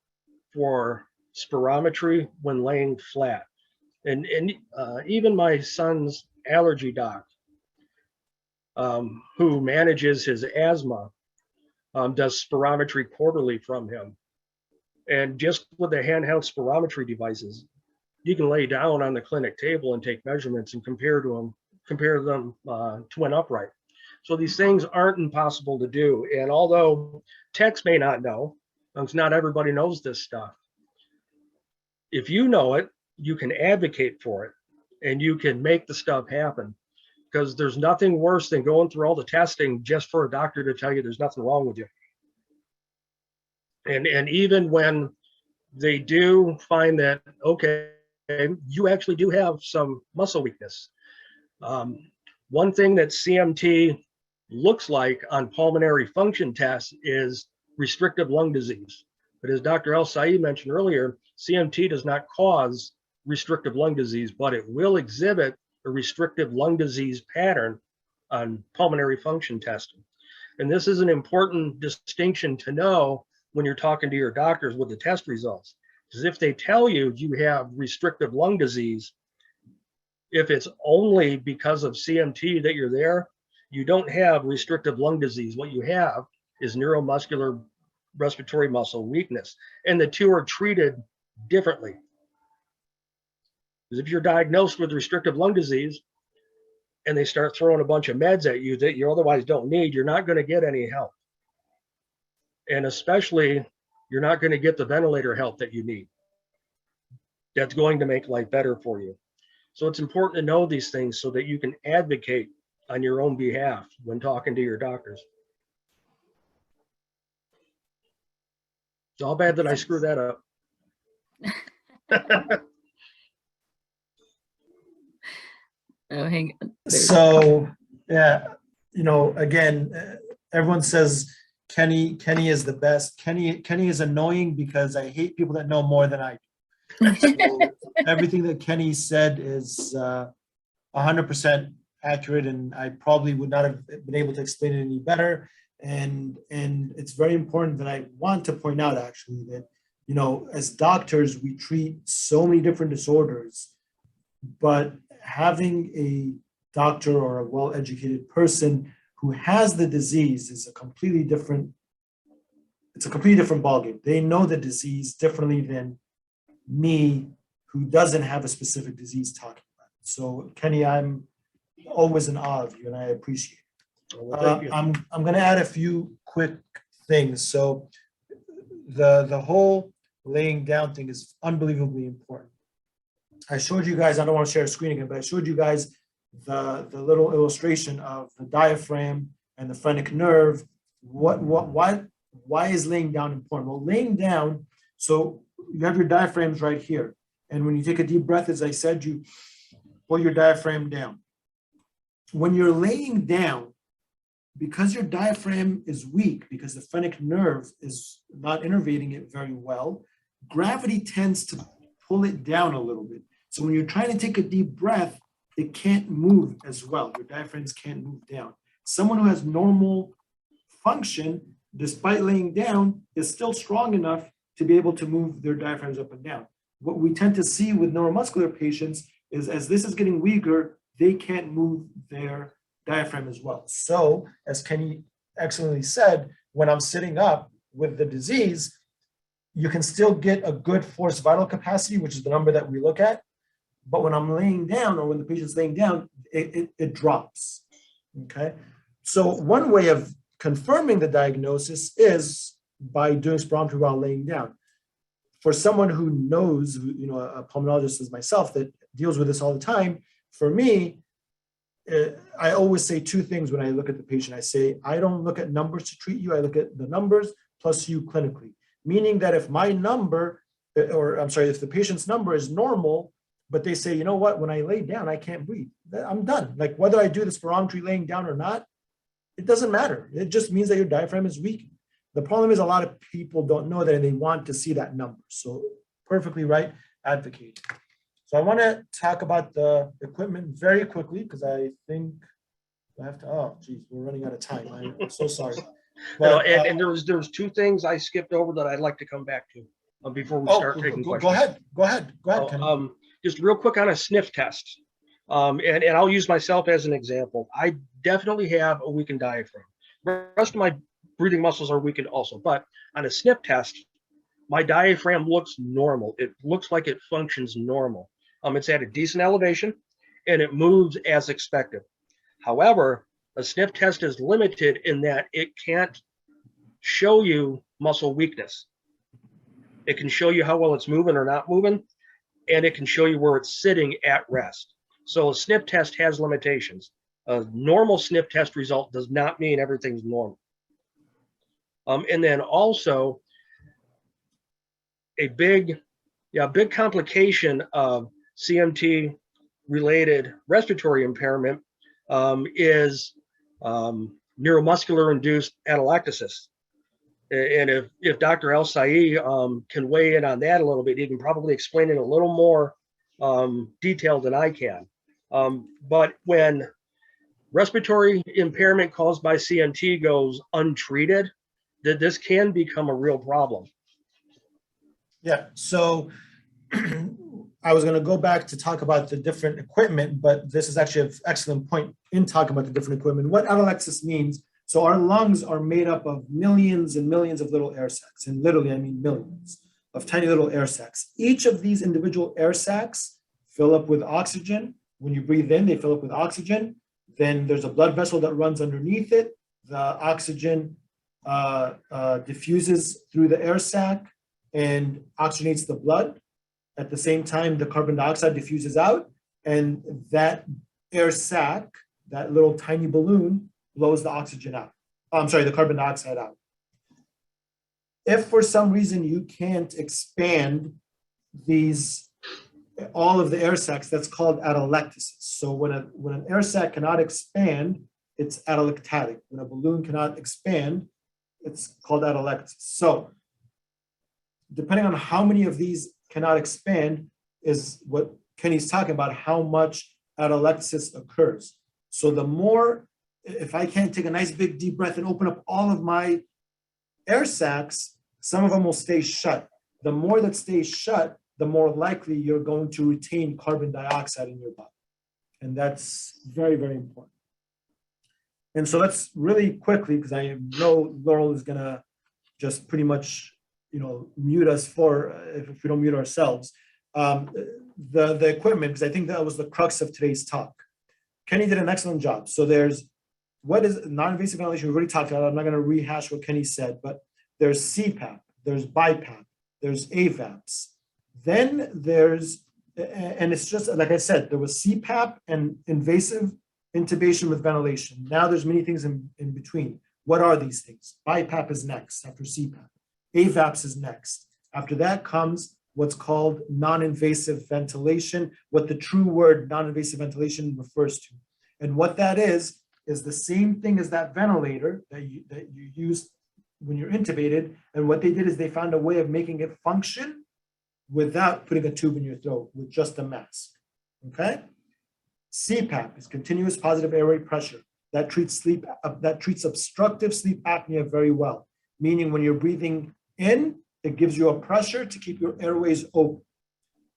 for spirometry when laying flat. And even my son's allergy doc, who manages his asthma, does spirometry quarterly from him. And just with the handheld spirometry devices, you can lay down on the clinic table and take measurements and compare them to an upright. So these things aren't impossible to do. And although techs may not know, because not everybody knows this stuff, if you know it, you can advocate for it and you can make the stuff happen, because there's nothing worse than going through all the testing just for a doctor to tell you there's nothing wrong with you. And even when they do find that, okay, you actually do have some muscle weakness. One thing that CMT looks like on pulmonary function tests is restrictive lung disease. But as Dr. El Said mentioned earlier, CMT does not cause restrictive lung disease, but it will exhibit a restrictive lung disease pattern on pulmonary function testing. And this is an important distinction to know when you're talking to your doctors with the test results. Because if they tell you you have restrictive lung disease, if it's only because of CMT that you're there, you don't have restrictive lung disease. What you have is neuromuscular respiratory muscle weakness. And the two are treated differently. Because if you're diagnosed with restrictive lung disease and they start throwing a bunch of meds at you that you otherwise don't need, you're not going to get any help. And especially, you're not going to get the ventilator help that you need. That's going to make life better for you. So it's important to know these things so that you can advocate on your own behalf when talking to your doctors. It's all bad that I screwed that up. Oh, hang on. So, yeah, again, everyone says Kenny is the best. Kenny is annoying because I hate people that know more than I do. So everything that Kenny said is 100% accurate, and I probably would not have been able to explain it any better. And it's very important that I want to point out actually that, as doctors, we treat so many different disorders, but having a doctor or a well-educated person who has the disease is a completely different ballgame. They know the disease differently than me, who doesn't have a specific disease, talking about it. So Kenny, I'm always in awe of you, and I appreciate it. Well, thank you. I'm going to add a few quick things. So the whole laying down thing is unbelievably important. I showed you guys, I don't want to share a screen again, but I showed you guys the little illustration of the diaphragm and the phrenic nerve. Why is laying down important? Well, laying down, so you have your diaphragms right here. And when you take a deep breath, as I said, you pull your diaphragm down. When you're laying down, because your diaphragm is weak, because the phrenic nerve is not innervating it very well, gravity tends to pull it down a little bit. So when you're trying to take a deep breath, it can't move as well. Your diaphragms can't move down. Someone who has normal function, despite laying down, is still strong enough to be able to move their diaphragms up and down. What we tend to see with neuromuscular patients is as this is getting weaker, they can't move their diaphragm as well. So, as Kenny excellently said, when I'm sitting up with the disease, you can still get a good forced vital capacity, which is the number that we look at. But when I'm laying down, or when the patient's laying down, it drops. Okay. So one way of confirming the diagnosis is by doing spirometry while laying down. For someone who knows, a pulmonologist as myself that deals with this all the time, for me, I always say two things when I look at the patient. I say, I don't look at numbers to treat you. I look at the numbers plus you clinically. Meaning that if my number, if the patient's number is normal, but they say, you know what, when I lay down, I can't breathe, I'm done. Like whether I do the spirometry laying down or not, it doesn't matter. It just means that your diaphragm is weak. The problem is a lot of people don't know that and they want to see that number. So perfectly right, advocate. So I want to talk about the equipment very quickly because I think I have to, oh geez, we're running out of time. I'm so sorry. But, and there's two things I skipped over that I'd like to come back to before we start taking questions. Go ahead. Kenny. Just real quick on a sniff test. And I'll use myself as an example. I definitely have a weakened diaphragm. The rest of my breathing muscles are weakened also. But on a sniff test, my diaphragm looks normal. It looks like it functions normal. It's at a decent elevation and it moves as expected. However, a sniff test is limited in that it can't show you muscle weakness. It can show you how well it's moving or not moving, and it can show you where it's sitting at rest. So a sniff test has limitations. A normal sniff test result does not mean everything's normal. And then also a big complication of CMT related respiratory impairment is neuromuscular induced atelectasis. And if Dr. El-Said can weigh in on that a little bit, he can probably explain it a little more detailed than I can. But when respiratory impairment caused by CMT goes untreated, this can become a real problem. Yeah, so I was going to go back to talk about the different equipment, but this is actually an excellent point in talking about the different equipment. What atelectasis means, so our lungs are made up of millions and millions of little air sacs, and literally I mean millions of tiny little air sacs. Each of these individual air sacs fill up with oxygen. When you breathe in, they fill up with oxygen. Then there's a blood vessel that runs underneath it. The oxygen diffuses through the air sac and oxygenates the blood. At the same time, the carbon dioxide diffuses out, and that air sac, that little tiny balloon, blows the oxygen out. The carbon dioxide out. If for some reason you can't expand all of the air sacs, that's called atelectasis. So when an air sac cannot expand, it's atelectatic. When a balloon cannot expand, it's called atelectasis. So depending on how many of these cannot expand is what Kenny's talking about, how much atelectasis occurs. So the more, if I can't take a nice big deep breath and open up all of my air sacs, some of them will stay shut. The more that stays shut, the more likely you're going to retain carbon dioxide in your body. And that's very, very important. And so let's really quickly, because I know Laurel is gonna just pretty much, mute us if we don't mute ourselves. The equipment, because I think that was the crux of today's talk. Kenny did an excellent job. So there's, what is non-invasive ventilation? We've already talked about it. I'm not gonna rehash what Kenny said, but there's CPAP, there's BiPAP, there's AVAPS. Then there's, and it's just, like I said, there was CPAP and invasive intubation with ventilation. Now there's many things in between. What are these things? BiPAP is next after CPAP. AVAPS is next. After that comes what's called non-invasive ventilation, what the true word non-invasive ventilation refers to. And what that is the same thing as that ventilator that you use when you're intubated. And what they did is they found a way of making it function without putting a tube in your throat, with just a mask, okay? CPAP is continuous positive airway pressure. That treats obstructive sleep apnea very well, meaning when you're breathing in, it gives you a pressure to keep your airways open.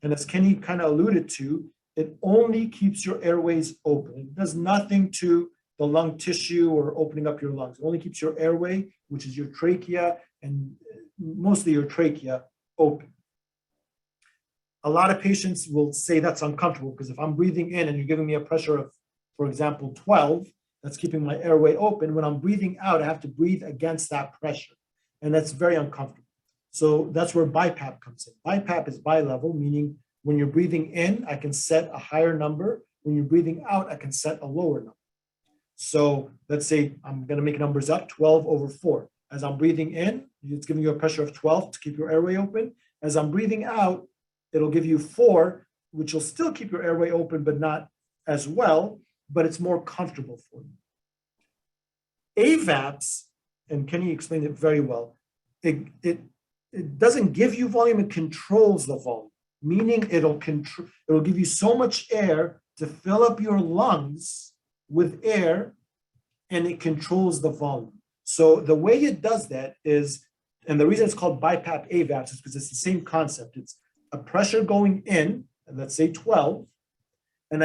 And as Kenny kind of alluded to, it only keeps your airways open. It does nothing to the lung tissue or opening up your lungs. It only keeps your airway, which is your trachea, and mostly your trachea, open. A lot of patients will say that's uncomfortable because if I'm breathing in and you're giving me a pressure of, for example, 12, that's keeping my airway open. When I'm breathing out, I have to breathe against that pressure. And that's very uncomfortable. So that's where BiPAP comes in. BiPAP is bi-level, meaning when you're breathing in, I can set a higher number. When you're breathing out, I can set a lower number. So let's say I'm going to make numbers up, 12 over 4. As I'm breathing in, it's giving you a pressure of 12 to keep your airway open. As I'm breathing out, it'll give you 4, which will still keep your airway open, but not as well, but it's more comfortable for you. AVAPS, and Kenny explained it very well, it doesn't give you volume, it controls the volume, meaning it'll give you so much air to fill up your lungs with air, and it controls the volume. So the way it does that is, and the reason it's called BiPAP AVAPS is because it's the same concept. It's a pressure going in, let's say 12, and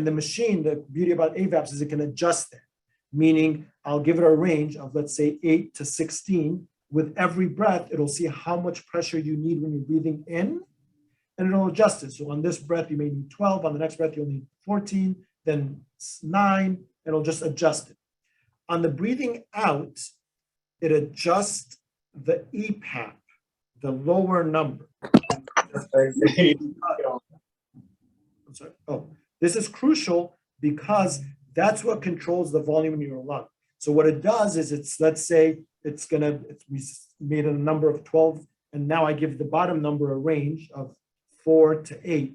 the machine, the beauty about AVAPS is it can adjust that, meaning I'll give it a range of, let's say, 8 to 16. With every breath, it'll see how much pressure you need when you're breathing in, and it'll adjust it. So on this breath, you may need 12. On the next breath, you'll need 14, then 9. It'll just adjust it. On the breathing out, it adjusts the EPAP, the lower number. I'm sorry. Oh, this is crucial because that's what controls the volume in your lung. So what it does is let's say we made a number of 12, and now I give the bottom number a range of 4 to 8.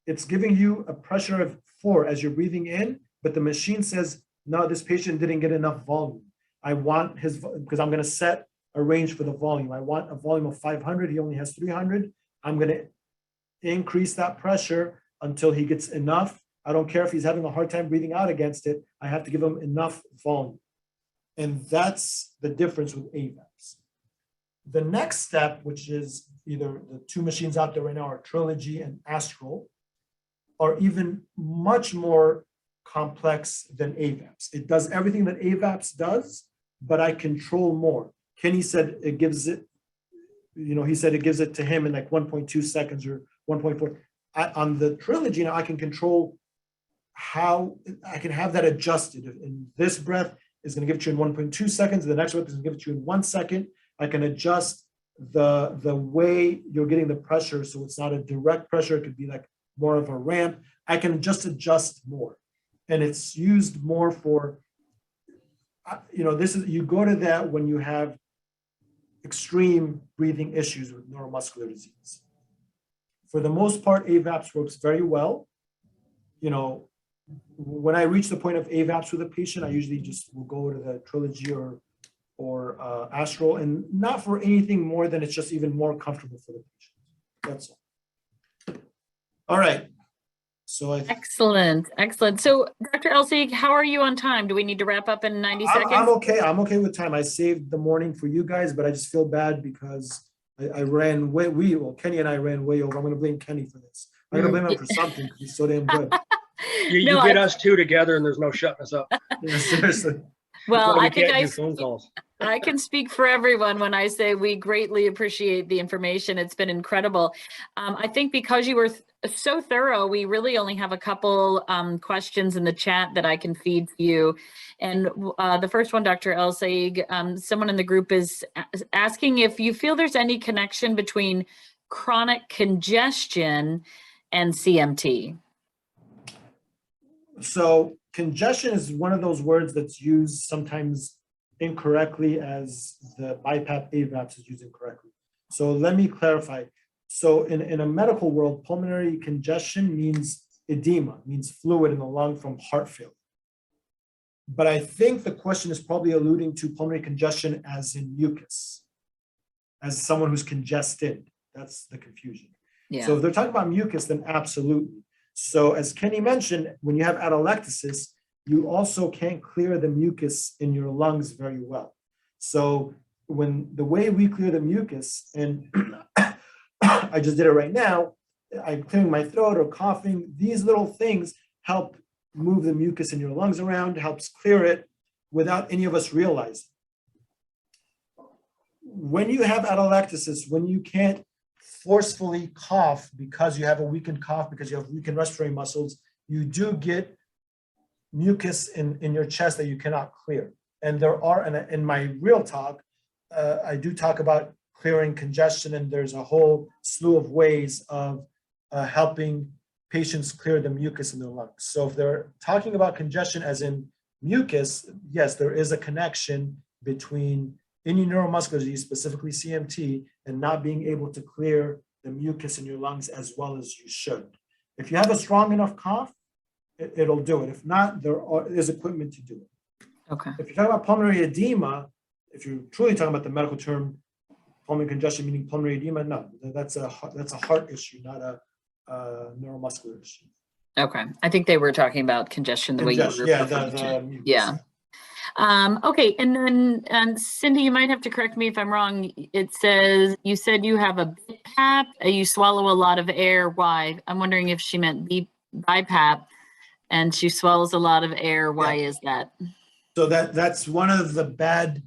It's giving you a pressure of 4 as you're breathing in, but the machine says, no, this patient didn't get enough volume. I want because I'm going to set a range for the volume. I want a volume of 500. He only has 300. I'm going to increase that pressure until he gets enough. I don't care if he's having a hard time breathing out against it. I have to give him enough volume. And that's the difference with AVAPS. The next step, which is either the 2 machines out there right now are Trilogy and Astral, are even much more complex than AVAPS. It does everything that AVAPS does, but I control more. Kenny said it gives it, he said it gives it to him in like 1.2 seconds or 1.4. On the Trilogy now, I can control how I can have that adjusted. In this breath is going to give it to you in 1.2 seconds. The next breath is going to give it to you in 1 second. I can adjust the way you're getting the pressure, so it's not a direct pressure. It could be like more of a ramp. I can just adjust more, and it's used more for. You go to that when you have extreme breathing issues with neuromuscular disease. For the most part, AVAPS works very well. You know, when I reach the point of AVAPS with a patient, I usually just will go to the Trilogy or Astral, and not for anything more than it's just even more comfortable for the patient. That's all. All right. So Excellent. So Dr. Elsig, how are you on time? Do we need to wrap up in 90 seconds? I'm okay. I'm okay with time. I saved the morning for you guys, but I just feel bad because I ran way, Kenny and I ran way over. I'm going to blame Kenny for this. I'm going to blame him for something because he's so damn good. You get us two together and there's no shutting us up. Yeah, seriously. Well, we I think can't do phone calls. I can speak for everyone when I say we greatly appreciate the information. It's been incredible. I think because you were so thorough, we really only have a couple questions in the chat that I can feed to you. And the first one, Dr. Elsig, someone in the group is asking if you feel there's any connection between chronic congestion and CMT. So congestion is one of those words that's used sometimes incorrectly as the BiPAP AVAPS is used incorrectly. So let me clarify. So in a medical world, pulmonary congestion means edema, means fluid in the lung from heart failure. But I think the question is probably alluding to pulmonary congestion as in mucus, as someone who's congested. That's the confusion. Yeah. So if they're talking about mucus, then absolutely. So as Kenny mentioned, when you have atelectasis, you also can't clear the mucus in your lungs very well. So when the way we clear the mucus, and I just did it right now, I'm clearing my throat or coughing, these little things help move the mucus in your lungs around, helps clear it without any of us realizing. When you have atelectasis, when you can't forcefully cough because you have a weakened cough, because you have weakened respiratory muscles, you do get mucus in your chest that you cannot clear. And there are, in my real talk, I do talk about clearing congestion, and there's a whole slew of ways of helping patients clear the mucus in their lungs. So if they're talking about congestion as in mucus, yes, there is a connection between any neuromuscular disease, specifically CMT, and not being able to clear the mucus in your lungs as well as you should. If you have a strong enough cough, it'll do it. If not, there's equipment to do it. Okay. If you're talking about pulmonary edema, if you're truly talking about the medical term, pulmonary congestion meaning pulmonary edema, no, that's a heart issue, not a neuromuscular issue. Okay. I think they were talking about congestion the way you were. Yeah, the mucus. Yeah. Okay, and then Cindy, you might have to correct me if I'm wrong. It says you said you have a BiPAP, you swallow a lot of air. Why? I'm wondering if she meant BiPAP, and she swallows a lot of air. Why is that? So that's one of the bad.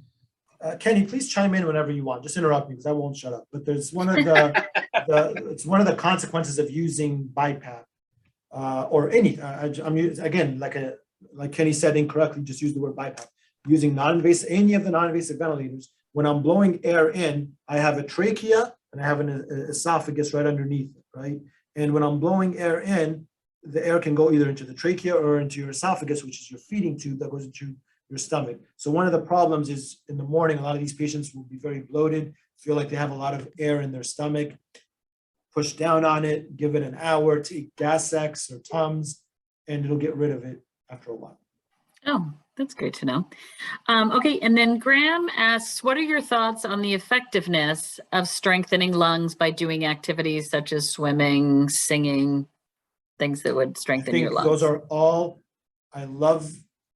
Kenny, please chime in whenever you want. Just interrupt me because I won't shut up. But there's one of the it's one of the consequences of using BiPAP or any. I'm again like Kenny said incorrectly. Just use the word BiPAP. Using non-invasive, any of the non-invasive ventilators. When I'm blowing air in, I have a trachea and I have an esophagus right underneath it, right? And when I'm blowing air in, the air can go either into the trachea or into your esophagus, which is your feeding tube that goes into your stomach. So one of the problems is in the morning, a lot of these patients will be very bloated, feel like they have a lot of air in their stomach. Push down on it, give it an hour, take Gas-X or Tums, and it'll get rid of it after a while. Oh, that's great to know. Okay, and then Graham asks, what are your thoughts on the effectiveness of strengthening lungs by doing activities such as swimming, singing, things that would strengthen your lungs? Those are all, I love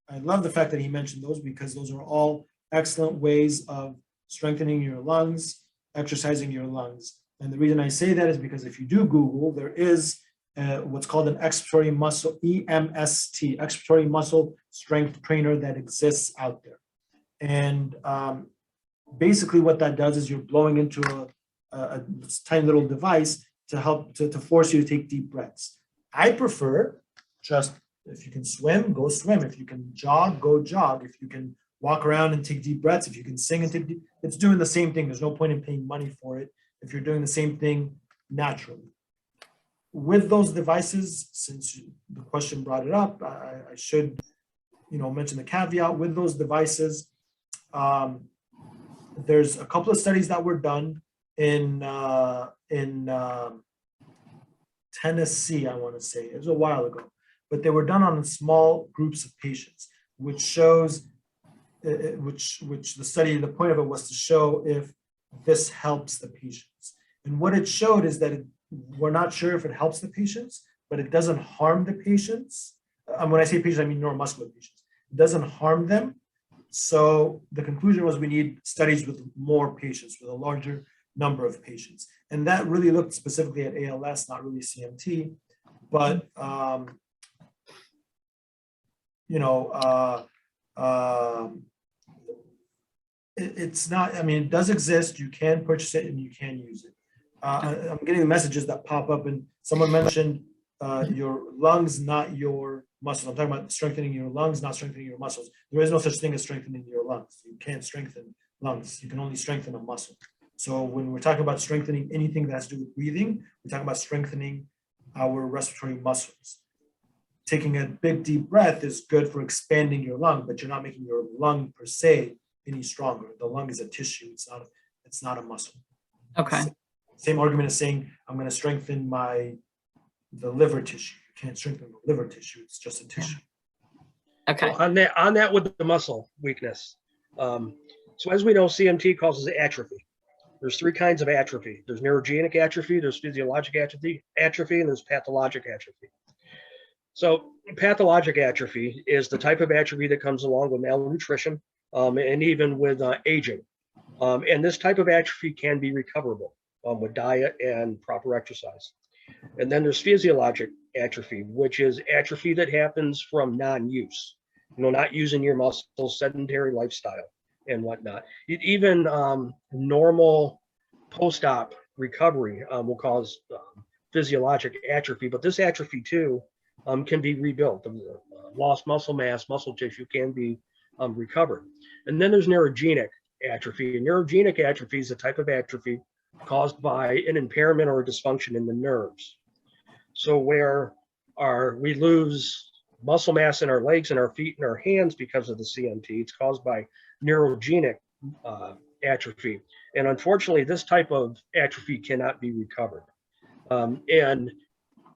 the fact that he mentioned those because those are all excellent ways of strengthening your lungs, exercising your lungs. And the reason I say that is because if you do Google, there is what's called an expiratory muscle, EMST, expiratory muscle strength trainer that exists out there. And basically what that does is you're blowing into a tiny little device to help to force you to take deep breaths. I prefer just, if you can swim, go swim. If you can jog, go jog. If you can walk around and take deep breaths, if you can sing and take deep, it's doing the same thing. There's no point in paying money for it if you're doing the same thing naturally. With those devices, since the question brought it up, I should, mention the caveat. With those devices, there's a couple of studies that were done in Tennessee, I want to say. It was a while ago, but they were done on small groups of patients, which shows, which the study, the point of it was to show if this helps the patients. And what it showed is that we're not sure if it helps the patients, but it doesn't harm the patients. When I say patients, I mean neuromuscular patients. It doesn't harm them. So the conclusion was we need studies with more patients, with a larger number of patients. And that really looked specifically at ALS, not really CMT, but it's not, I mean, it does exist. You can purchase it and you can use it. I'm getting messages that pop up, and someone mentioned your lungs, not your muscles. I'm talking about strengthening your lungs, not strengthening your muscles. There is no such thing as strengthening your lungs. You can't strengthen lungs. You can only strengthen a muscle. So when we're talking about strengthening anything that has to do with breathing, we're talking about strengthening our respiratory muscles. Taking a big deep breath is good for expanding your lung, but you're not making your lung per se any stronger. The lung is a tissue. It's not a muscle. Okay. Same argument as saying I'm going to strengthen the liver tissue. You can't strengthen the liver tissue. It's just a tissue. Okay. Well, on that with the muscle weakness. So as we know, CMT causes atrophy. There's three kinds of atrophy. There's neurogenic atrophy, there's physiologic atrophy, and there's pathologic atrophy. So pathologic atrophy is the type of atrophy that comes along with malnutrition and even with aging. And this type of atrophy can be recoverable with diet and proper exercise. And then there's physiologic atrophy, which is atrophy that happens from non-use, not using your muscles, sedentary lifestyle and whatnot. Even normal post-op recovery will cause physiologic atrophy, but this atrophy too can be rebuilt. Lost muscle mass, muscle tissue can be recovered. And then there's neurogenic atrophy. And neurogenic atrophy is a type of atrophy caused by an impairment or a dysfunction in the nerves. So where we lose muscle mass in our legs and our feet and our hands because of the CMT, it's caused by neurogenic atrophy. And unfortunately, this type of atrophy cannot be recovered. And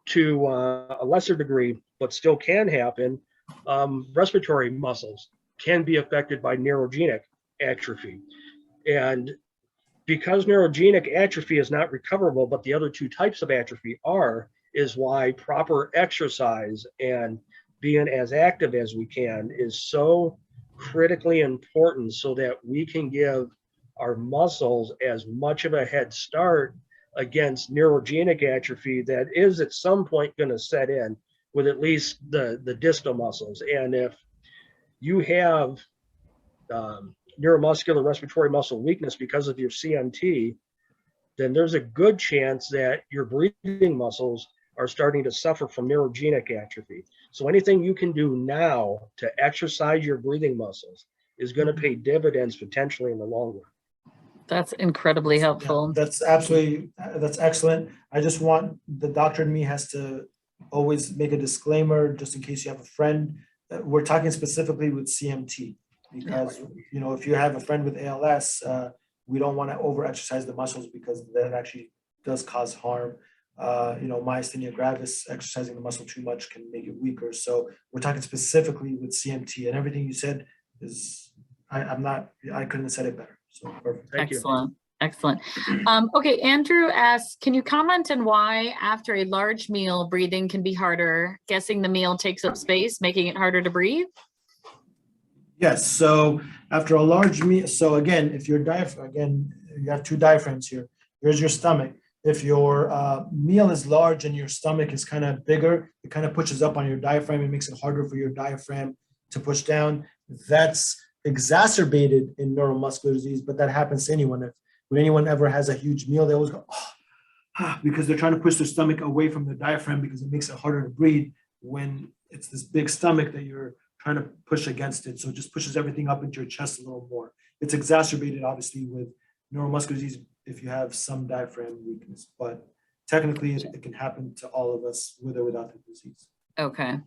to a lesser degree, but still can happen, respiratory muscles can be affected by neurogenic atrophy. And because neurogenic atrophy is not recoverable, but the other two types of atrophy is why proper exercise and being as active as we can is so critically important, so that we can give our muscles as much of a head start against neurogenic atrophy that is at some point going to set in with at least the distal muscles. And if you have neuromuscular respiratory muscle weakness because of your CMT, then there's a good chance that your breathing muscles are starting to suffer from neurogenic atrophy. So anything you can do now to exercise your breathing muscles is going to pay dividends potentially in the long run. That's incredibly helpful. Yeah, that's excellent. I just want the doctor in me has to always make a disclaimer just in case you have a friend. We're talking specifically with CMT because, if you have a friend with ALS, we don't want to over exercise the muscles because that actually does cause harm. Myasthenia gravis, exercising the muscle too much can make it weaker. So we're talking specifically with CMT, and everything you said is, I couldn't have said it better. So perfect. Thank Excellent. you. Excellent. Okay, Andrew asks, can you comment on why after a large meal, breathing can be harder? Guessing the meal takes up space, making it harder to breathe? Yes, so after a large meal, so again, if your diaphragm, again, you have two diaphragms here. Here's your stomach. If your meal is large and your stomach is kind of bigger, it kind of pushes up on your diaphragm. It makes it harder for your diaphragm to push down. That's exacerbated in neuromuscular disease, but that happens to anyone. When anyone ever has a huge meal, they always go, because they're trying to push their stomach away from the diaphragm because it makes it harder to breathe when it's this big stomach that you're trying to push against it. So it just pushes everything up into your chest a little more. It's exacerbated, obviously, with neuromuscular disease if you have some diaphragm weakness, but technically it can happen to all of us with or without the disease. Okay.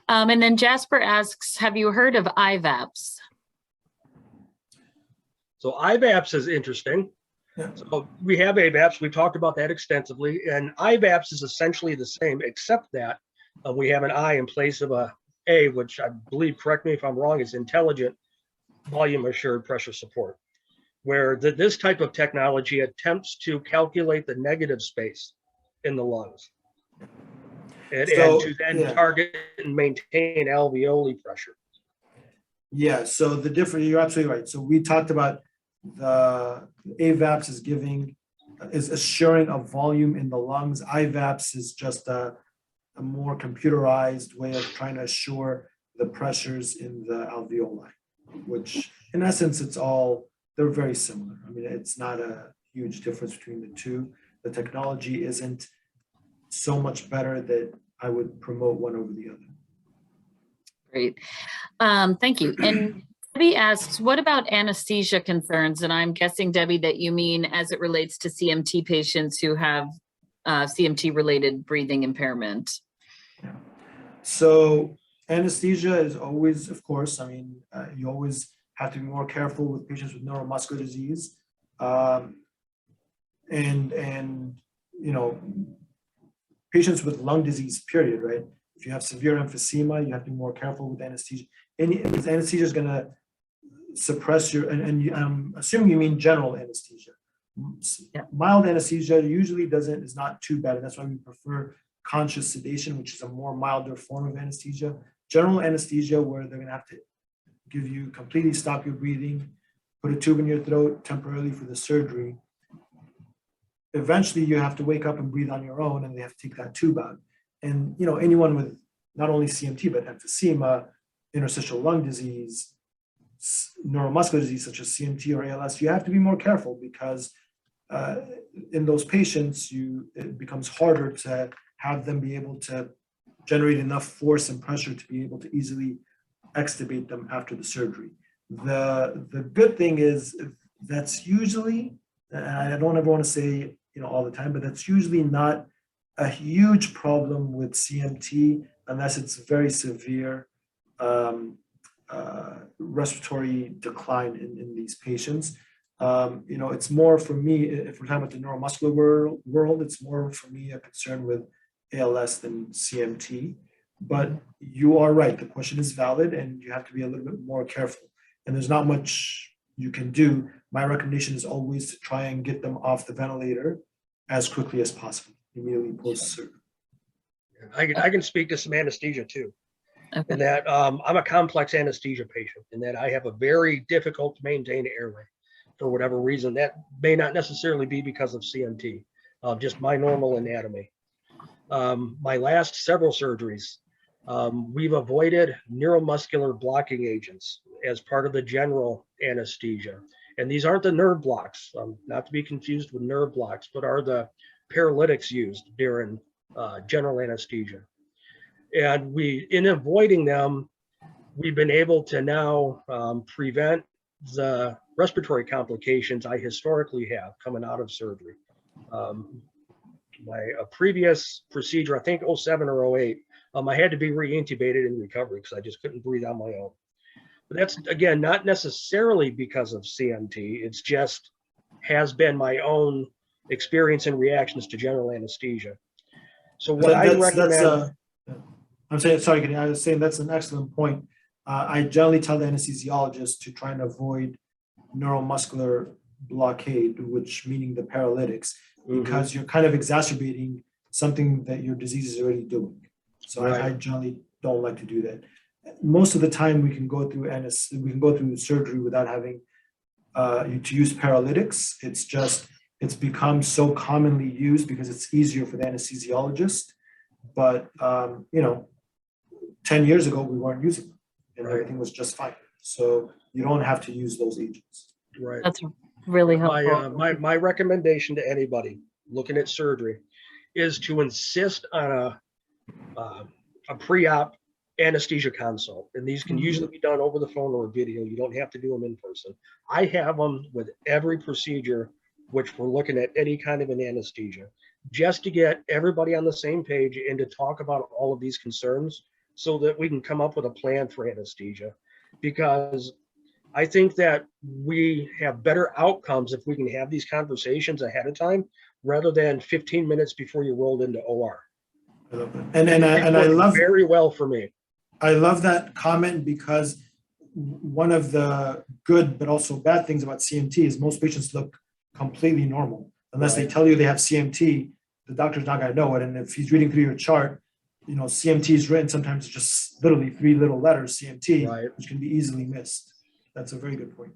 And then Jasper asks, have you heard of AVAPS? So AVAPS is interesting. Yeah. So we have AVAPS. We've talked about that extensively, and IVAPS is essentially the same, except that we have an I in place of a A, which I believe, correct me if I'm wrong, is intelligent volume assured pressure support, where this type of technology attempts to calculate the negative space in the lungs and to then target and maintain alveoli pressure. Yeah, so the difference, you're absolutely right. So we talked about the AVAPS is assuring a volume in the lungs. IVAPS is just a more computerized way of trying to assure the pressures in the alveoli, which in essence, they're very similar. I mean, it's not a huge difference between the two. The technology isn't so much better that I would promote one over the other. Great. Thank you. And Debbie asks, what about anesthesia concerns? And I'm guessing, Debbie, that you mean as it relates to CMT patients who have CMT-related breathing impairment. Yeah. So anesthesia is always, of course, I mean, you always have to be more careful with patients with neuromuscular disease. And you know, patients with lung disease, period, right? If you have severe emphysema, you have to be more careful with anesthesia. Because anesthesia is going to suppress your, and I'm assuming you mean general anesthesia. Yeah. Mild anesthesia usually is not too bad. And that's why we prefer conscious sedation, which is a more milder form of anesthesia. General anesthesia, where they're going to have to give you, completely stop your breathing, put a tube in your throat temporarily for the surgery. Eventually you have to wake up and breathe on your own, and they have to take that tube out. And, you know, anyone with not only CMT, but emphysema, interstitial lung disease, neuromuscular disease, such as CMT or ALS, you have to be more careful because in those patients, it becomes harder to have them be able to generate enough force and pressure to be able to easily extubate them after the surgery. The good thing is that's usually, and I don't ever want to say, you know, all the time, but that's usually not a huge problem with CMT unless it's very severe respiratory decline in these patients. You know, it's more for me, if we're talking about the neuromuscular world, it's more for me a concern with ALS than CMT. But you are right, the question is valid and you have to be a little bit more careful. And there's not much you can do. My recommendation is always to try and get them off the ventilator as quickly as possible, immediately post-surgery. I can speak to some anesthesia too. Okay. In that I'm a complex anesthesia patient, in that I have a very difficult to maintain airway for whatever reason. That may not necessarily be because of CMT, just my normal anatomy. My last several surgeries, we've avoided neuromuscular blocking agents as part of the general anesthesia. And these aren't the nerve blocks, not to be confused with nerve blocks, but are the paralytics used during general anesthesia. And in avoiding them, we've been able to now prevent the respiratory complications I historically have coming out of surgery. My previous procedure, I think 07 or 08, I had to be re-intubated in recovery because I just couldn't breathe on my own. But that's, again, not necessarily because of CMT. It's just has been my own experience and reactions to general anesthesia. So what I recommend... I'm saying, sorry, Kenny, I was saying that's an excellent point. I generally tell the anesthesiologist to try and avoid neuromuscular blockade, which meaning the paralytics, because you're kind of exacerbating something that your disease is already doing. So right. I generally don't like to do that. Most of the time we can go through surgery without having to use paralytics. It's become so commonly used because it's easier for the anesthesiologist. But you know, 10 years ago we weren't using them, and everything was just fine. So you don't have to use those agents. Right. That's really helpful. My recommendation to anybody looking at surgery is to insist on a pre-op anesthesia consult, and these can usually be done over the phone or video. You don't have to do them in person. I have them with every procedure which we're looking at any kind of an anesthesia, just to get everybody on the same page and to talk about all of these concerns so that we can come up with a plan for anesthesia. Because I think that we have better outcomes if we can have these conversations ahead of time rather than 15 minutes before you rolled into OR. And I love very well for me. I love that comment, because one of the good but also bad things about CMT is most patients look completely normal. Unless they tell you they have CMT, the doctor's not going to know it. And if he's reading through your chart, CMT is written sometimes just literally 3 little letters, CMT, which can be easily missed. That's a very good point.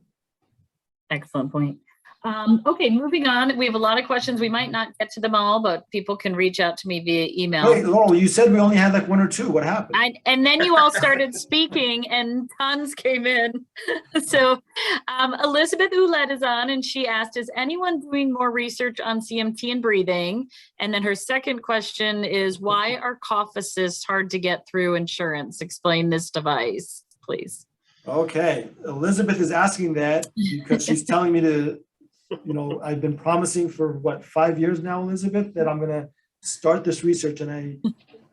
Excellent point. Okay, moving on. We have a lot of questions. We might not get to them all, but people can reach out to me via email. Wait, Laurel, you said we only had like 1 or 2. What happened? And then you all started speaking and tons came in. So Elizabeth Ouellette is on, and she asked, is anyone doing more research on CMT and breathing? And then her second question is, why are cough assists hard to get through insurance? Explain this device, please. Okay, Elizabeth is asking that because she's telling me to, I've been promising for what, 5 years now, Elizabeth, that I'm going to start this research, and I'm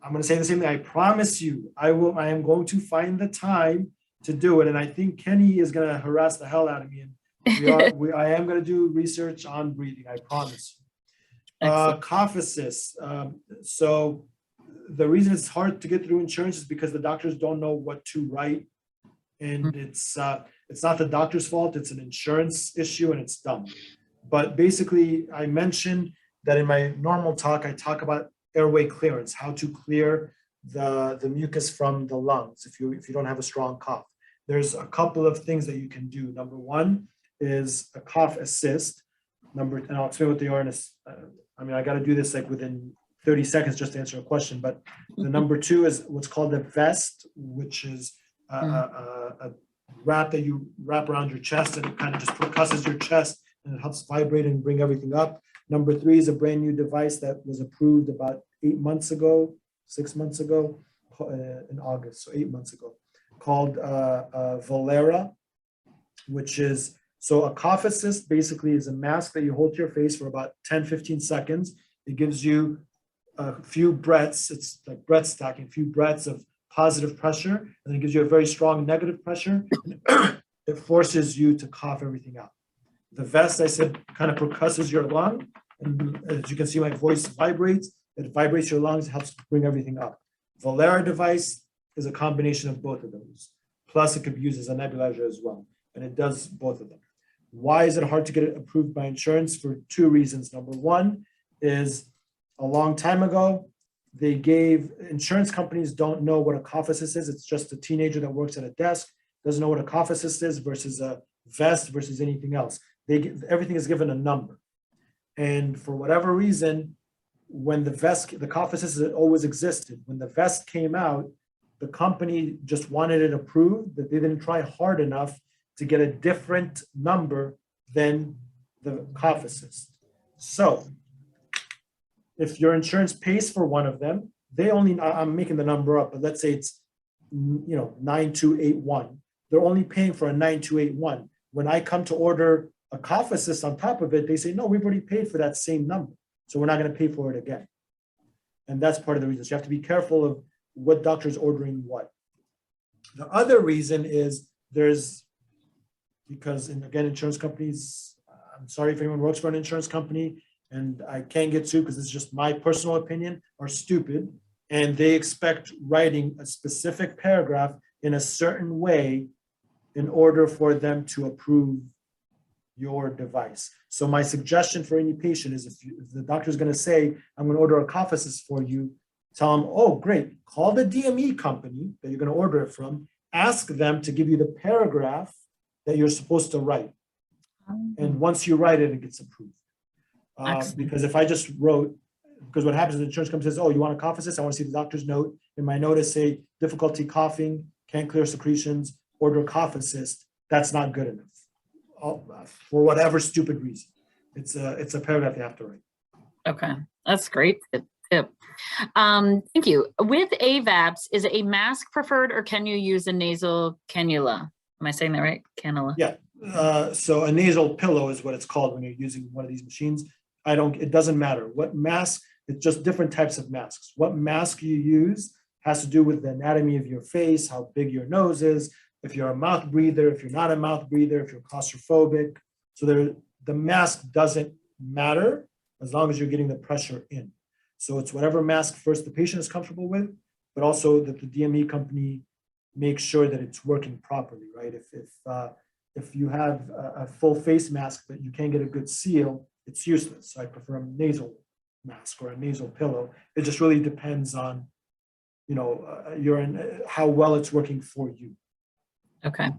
going to say the same thing. I promise you, I am going to find the time to do it. And I think Kenny is going to harass the hell out of me. And I am going to do research on breathing. I promise. Cough assists. So the reason it's hard to get through insurance is because the doctors don't know what to write. And it's not the doctor's fault, it's an insurance issue, and it's dumb. But basically, I mentioned that in my normal talk, I talk about airway clearance, how to clear the mucus from the lungs if you don't have a strong cough. There's a couple of things that you can do. Number one is a cough assist. And I'll explain what they are. I got to do this like within 30 seconds just to answer a question. But the number 2 is what's called the vest, which is a wrap that you wrap around your chest, and it kind of just percusses your chest and it helps vibrate and bring everything up. Number 3 is a brand new device that was approved about 6 months ago, in August, so 8 months ago, called Valera, which is, so a cough assist basically is a mask that you hold to your face for about 10-15 seconds. It gives you a few breaths, it's like breath stacking, a few breaths of positive pressure, and then it gives you a very strong negative pressure. It forces you to cough everything out. The vest, I said, kind of percusses your lung, and as you can see, my voice vibrates. It vibrates your lungs, helps bring everything up. Valera device is a combination of both of those. Plus, it could be used as a nebulizer as well, and it does both of them. Why is it hard to get it approved by insurance? For 2 reasons. Number 1 is a long time ago, insurance companies don't know what a cough assist is. It's just a teenager that works at a desk, doesn't know what a cough assist is versus a vest versus anything else. Everything is given a number. And for whatever reason, when the cough assist always existed. When the vest came out, the company just wanted it approved, that they didn't try hard enough to get a different number than the cough assist. So if your insurance pays for one of them, I'm making the number up, but let's say it's 9281. They're only paying for a 9281. When I come to order a cough assist on top of it, they say, no, we've already paid for that same number, so we're not going to pay for it again. And that's part of the reason. So you have to be careful of what doctor is ordering what. The other reason is because insurance companies, I'm sorry if anyone works for an insurance company, and I can't get sued because this is just my personal opinion, are stupid. And they expect writing a specific paragraph in a certain way in order for them to approve your device. So my suggestion for any patient is if the doctor is going to say, I'm going to order a cough assist for you, tell them, oh, great, call the DME company that you're going to order it from, ask them to give you the paragraph that you're supposed to write. And once you write it, it gets approved. Because if I just wrote, because what happens is the insurance company says, oh, you want a cough assist? I want to see the doctor's note. In my notice, say difficulty coughing, can't clear secretions, order a cough assist. That's not good enough for whatever stupid reason. It's a paragraph you have to write. Okay, that's great tip. Thank you. With AVAPS, is a mask preferred, or can you use a nasal cannula? Am I saying that right? Cannula. Yeah. So a nasal pillow is what it's called when you're using one of these machines. It doesn't matter what mask, it's just different types of masks. What mask you use has to do with the anatomy of your face, how big your nose is. if you're a mouth breather, if you're not a mouth breather, if you're claustrophobic. So the mask doesn't matter as long as you're getting the pressure in. So it's whatever mask first the patient is comfortable with, but also that the DME company makes sure that it's working properly, right? If you have a full face mask but you can't get a good seal, it's useless. So I prefer a nasal mask or a nasal pillow. It just really depends on, how well it's working for you. Okay.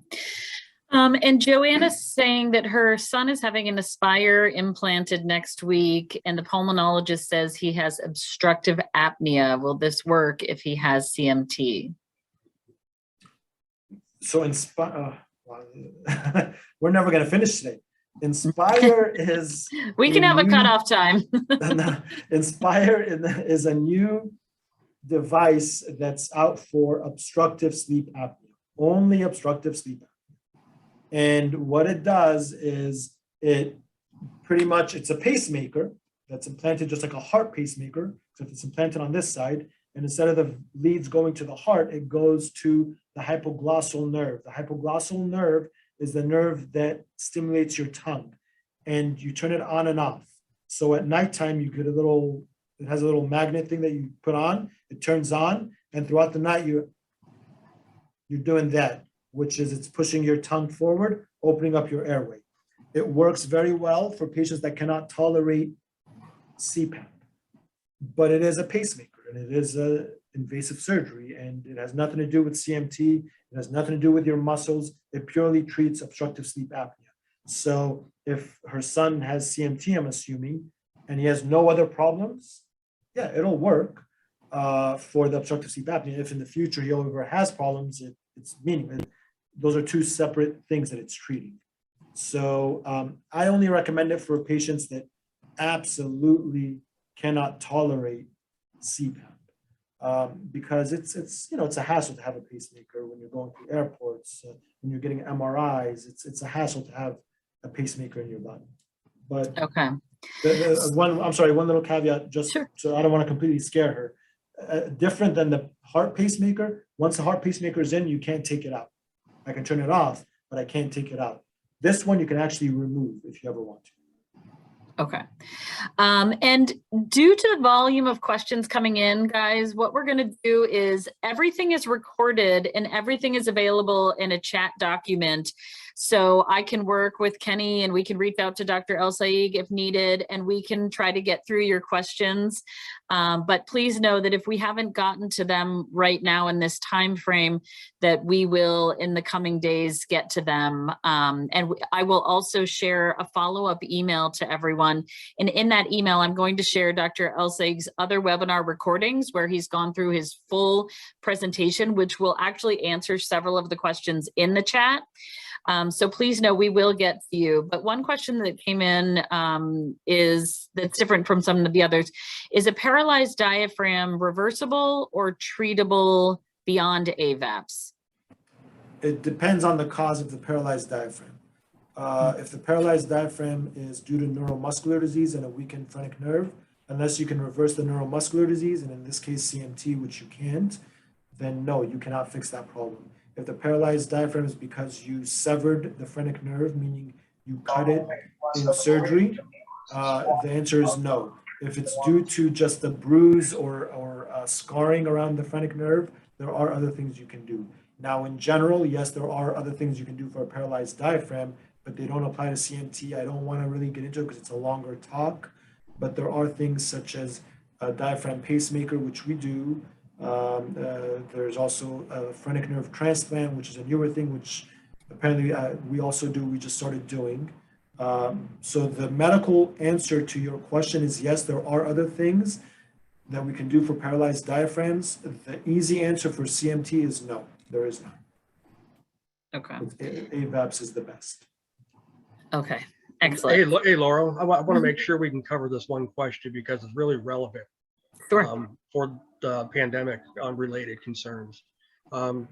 And Joanna's saying that her son is having an Aspire implanted next week, and the pulmonologist says he has obstructive apnea. Will this work if he has CMT? So we're never going to finish today. Inspire is we can have a cutoff time. Inspire is a new device that's out for obstructive sleep apnea, only obstructive sleep apnea. And what it does is it's a pacemaker that's implanted just like a heart pacemaker, except it's implanted on this side. And instead of the leads going to the heart, it goes to the hypoglossal nerve. The hypoglossal nerve is the nerve that stimulates your tongue, and you turn it on and off. So at nighttime, you get it has a little magnet thing that you put on, it turns on, and throughout the night, you're doing that, which is it's pushing your tongue forward, opening up your airway. It works very well for patients that cannot tolerate CPAP, but it is a pacemaker and it is a invasive surgery, and it has nothing to do with CMT. It has nothing to do with your muscles. It purely treats obstructive sleep apnea. So if her son has CMT, I'm assuming, and he has no other problems, yeah, it'll work for the obstructive sleep apnea. If in the future he ever has problems, it's meaningless. Those are two separate things that it's treating. So I only recommend it for patients that absolutely cannot tolerate CPAP. Because it's a hassle to have a pacemaker when you're going through airports, when you're getting MRIs. It's a hassle to have a pacemaker in your body. But okay, one little caveat, just sure. So I don't want to completely scare her. Different than the heart pacemaker. Once the heart pacemaker is in, you can't take it out. I can turn it off, but I can't take it out. This one you can actually remove if you ever want to. Okay. And due to the volume of questions coming in, guys, what we're going to do is everything is recorded and everything is available in a chat document. So I can work with Kenny and we can reach out to Dr. El-Saig if needed, and we can try to get through your questions. But please know that if we haven't gotten to them right now in this time frame, that we will in the coming days get to them. And I will also share a follow-up email to everyone. And in that email, I'm going to share Dr. El-Saig's other webinar recordings where he's gone through his full presentation, which will actually answer several of the questions in the chat. So please know we will get to you. But one question that came in that's different from some of the others. Is a paralyzed diaphragm reversible or treatable beyond AVAPS? It depends on the cause of the paralyzed diaphragm. If the paralyzed diaphragm is due to neuromuscular disease and a weakened phrenic nerve, unless you can reverse the neuromuscular disease, and in this case CMT, which you can't, then no, you cannot fix that problem. If the paralyzed diaphragm is because you severed the phrenic nerve, meaning you cut it in surgery, the answer is no. If it's due to just a bruise or scarring around the phrenic nerve, there are other things you can do. Now, in general, yes, there are other things you can do for a paralyzed diaphragm, but they don't apply to CMT. I don't want to really get into it because it's a longer talk, but there are things such as a diaphragm pacemaker, which we do. There's also a phrenic nerve transplant, which is a newer thing, which apparently we also do, we just started doing. So the medical answer to your question is yes, there are other things that we can do for paralyzed diaphragms. The easy answer for CMT is no, there is not. Okay. AVAPS is the best. Okay, excellent. Hey, Laura, I want to make sure we can cover this one question because it's really relevant. Sure. For the pandemic related concerns. So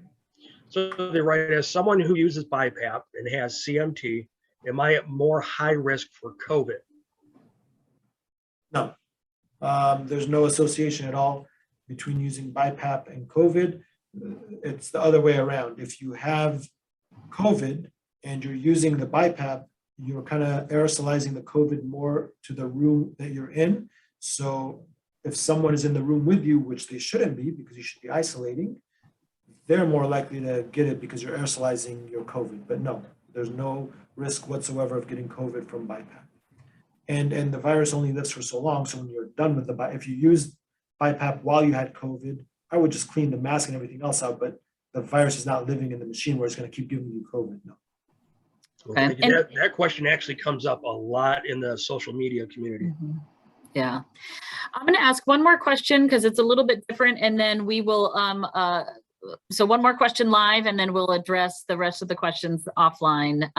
they write, as someone who uses BiPAP and has CMT, am I at more high risk for COVID? No, there's no association at all between using BiPAP and COVID. It's the other way around. If you have COVID and you're using the BiPAP, you're kind of aerosolizing the COVID more to the room that you're in. So if someone is in the room with you, which they shouldn't be because you should be isolating, they're more likely to get it because you're aerosolizing your COVID. But no, there's no risk whatsoever of getting COVID from BiPAP. And the virus only lives for so long. So when you're done with if you used BiPAP while you had COVID, I would just clean the mask and everything else out. But the virus is not living in the machine where it's going to keep giving you COVID. No. Okay. That question actually comes up a lot in the social media community. Mm-hmm. Yeah. I'm going to ask one more question because it's a little bit different, and then we will, so one more question live, and then we'll address the rest of the questions offline.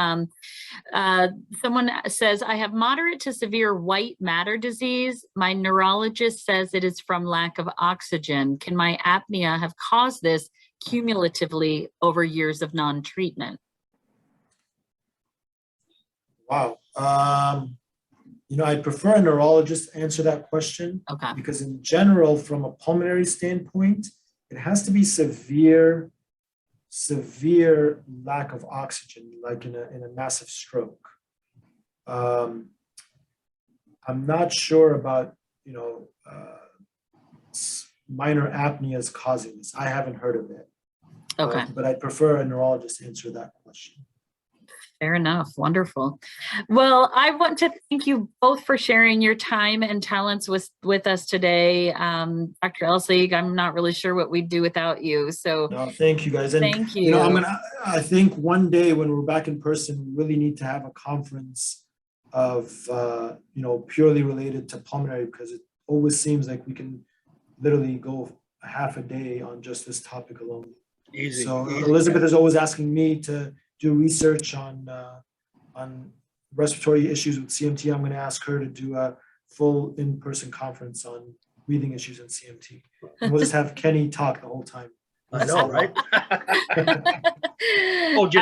Someone says, I have moderate to severe white matter disease. My neurologist says it is from lack of oxygen. Can my apnea have caused this cumulatively over years of non-treatment? Wow. I'd prefer a neurologist answer that question. Okay. Because in general, from a pulmonary standpoint, it has to be severe lack of oxygen, like in a massive stroke. I'm not sure about, minor apneas causing this. I haven't heard of it. Okay. But I'd prefer a neurologist answer that question. Fair enough. Wonderful. Well, I want to thank you both for sharing your time and talents with us today. Dr. Elsig, I'm not really sure what we'd do without you. So no, thank you guys. And thank you. I think one day when we're back in person, we really need to have a conference of, purely related to pulmonary, because it always seems like we can literally go a half a day on just this topic alone. Easy. So Elizabeth is always asking me to do research on respiratory issues with CMT. I'm going to ask her to do a full in-person conference on breathing issues in CMT. And we'll just have Kenny talk the whole time. I know, right?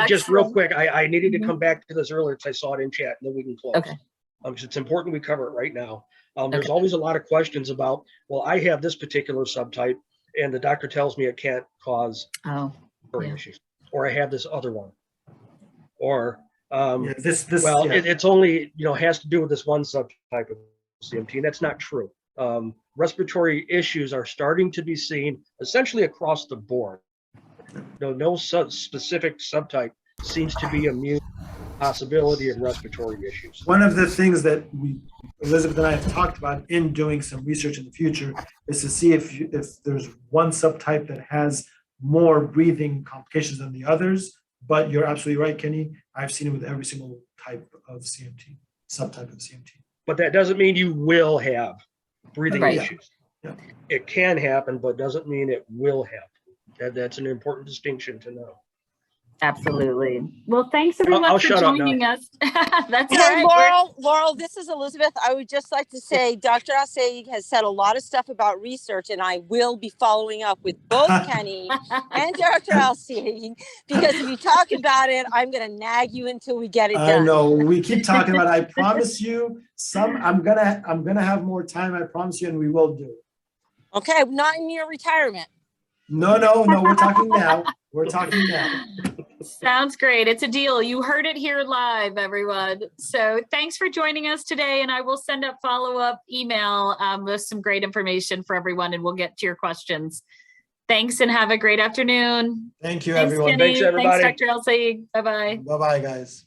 Just real quick, I needed to come back to this earlier because I saw it in chat, and then we can close. Okay. Because it's important we cover it right now. There's always a lot of questions about, well, I have this particular subtype, and the doctor tells me it can't cause issues, or I have this other one. Or it's only has to do with this one subtype of CMT, and that's not true. Respiratory issues are starting to be seen essentially across the board. No specific subtype seems to be immune to the possibility of respiratory issues. One of the things that Elizabeth and I have talked about in doing some research in the future is to see if there's one subtype that has more breathing complications than the others. But you're absolutely right, Kenny. I've seen it with every single type of CMT, subtype of CMT. But that doesn't mean you will have breathing issues. Yeah. It can happen, but doesn't mean it will happen. That's an important distinction to know. Absolutely. Well, thanks everyone for joining us. That's Hey, right. Laurel, this is Elizabeth. I would just like to say Dr. Elsig has said a lot of stuff about research, and I will be following up with both Kenny and Dr. Elsig, because if you talk about it, I'm going to nag you until we get it done. I know. We keep talking about it. I promise you I'm gonna have more time. I promise you, and we will do it. Okay, not in your retirement. No. We're talking now. We're talking now. Sounds great. It's a deal. You heard it here live, everyone. So thanks for joining us today. And I will send up follow-up email with some great information for everyone, and we'll get to your questions. Thanks, and have a great afternoon. Thank you, Thanks, everyone. Kenny. Thanks, everybody. Thanks, Dr. Elsig. Bye-bye. Bye-bye, guys.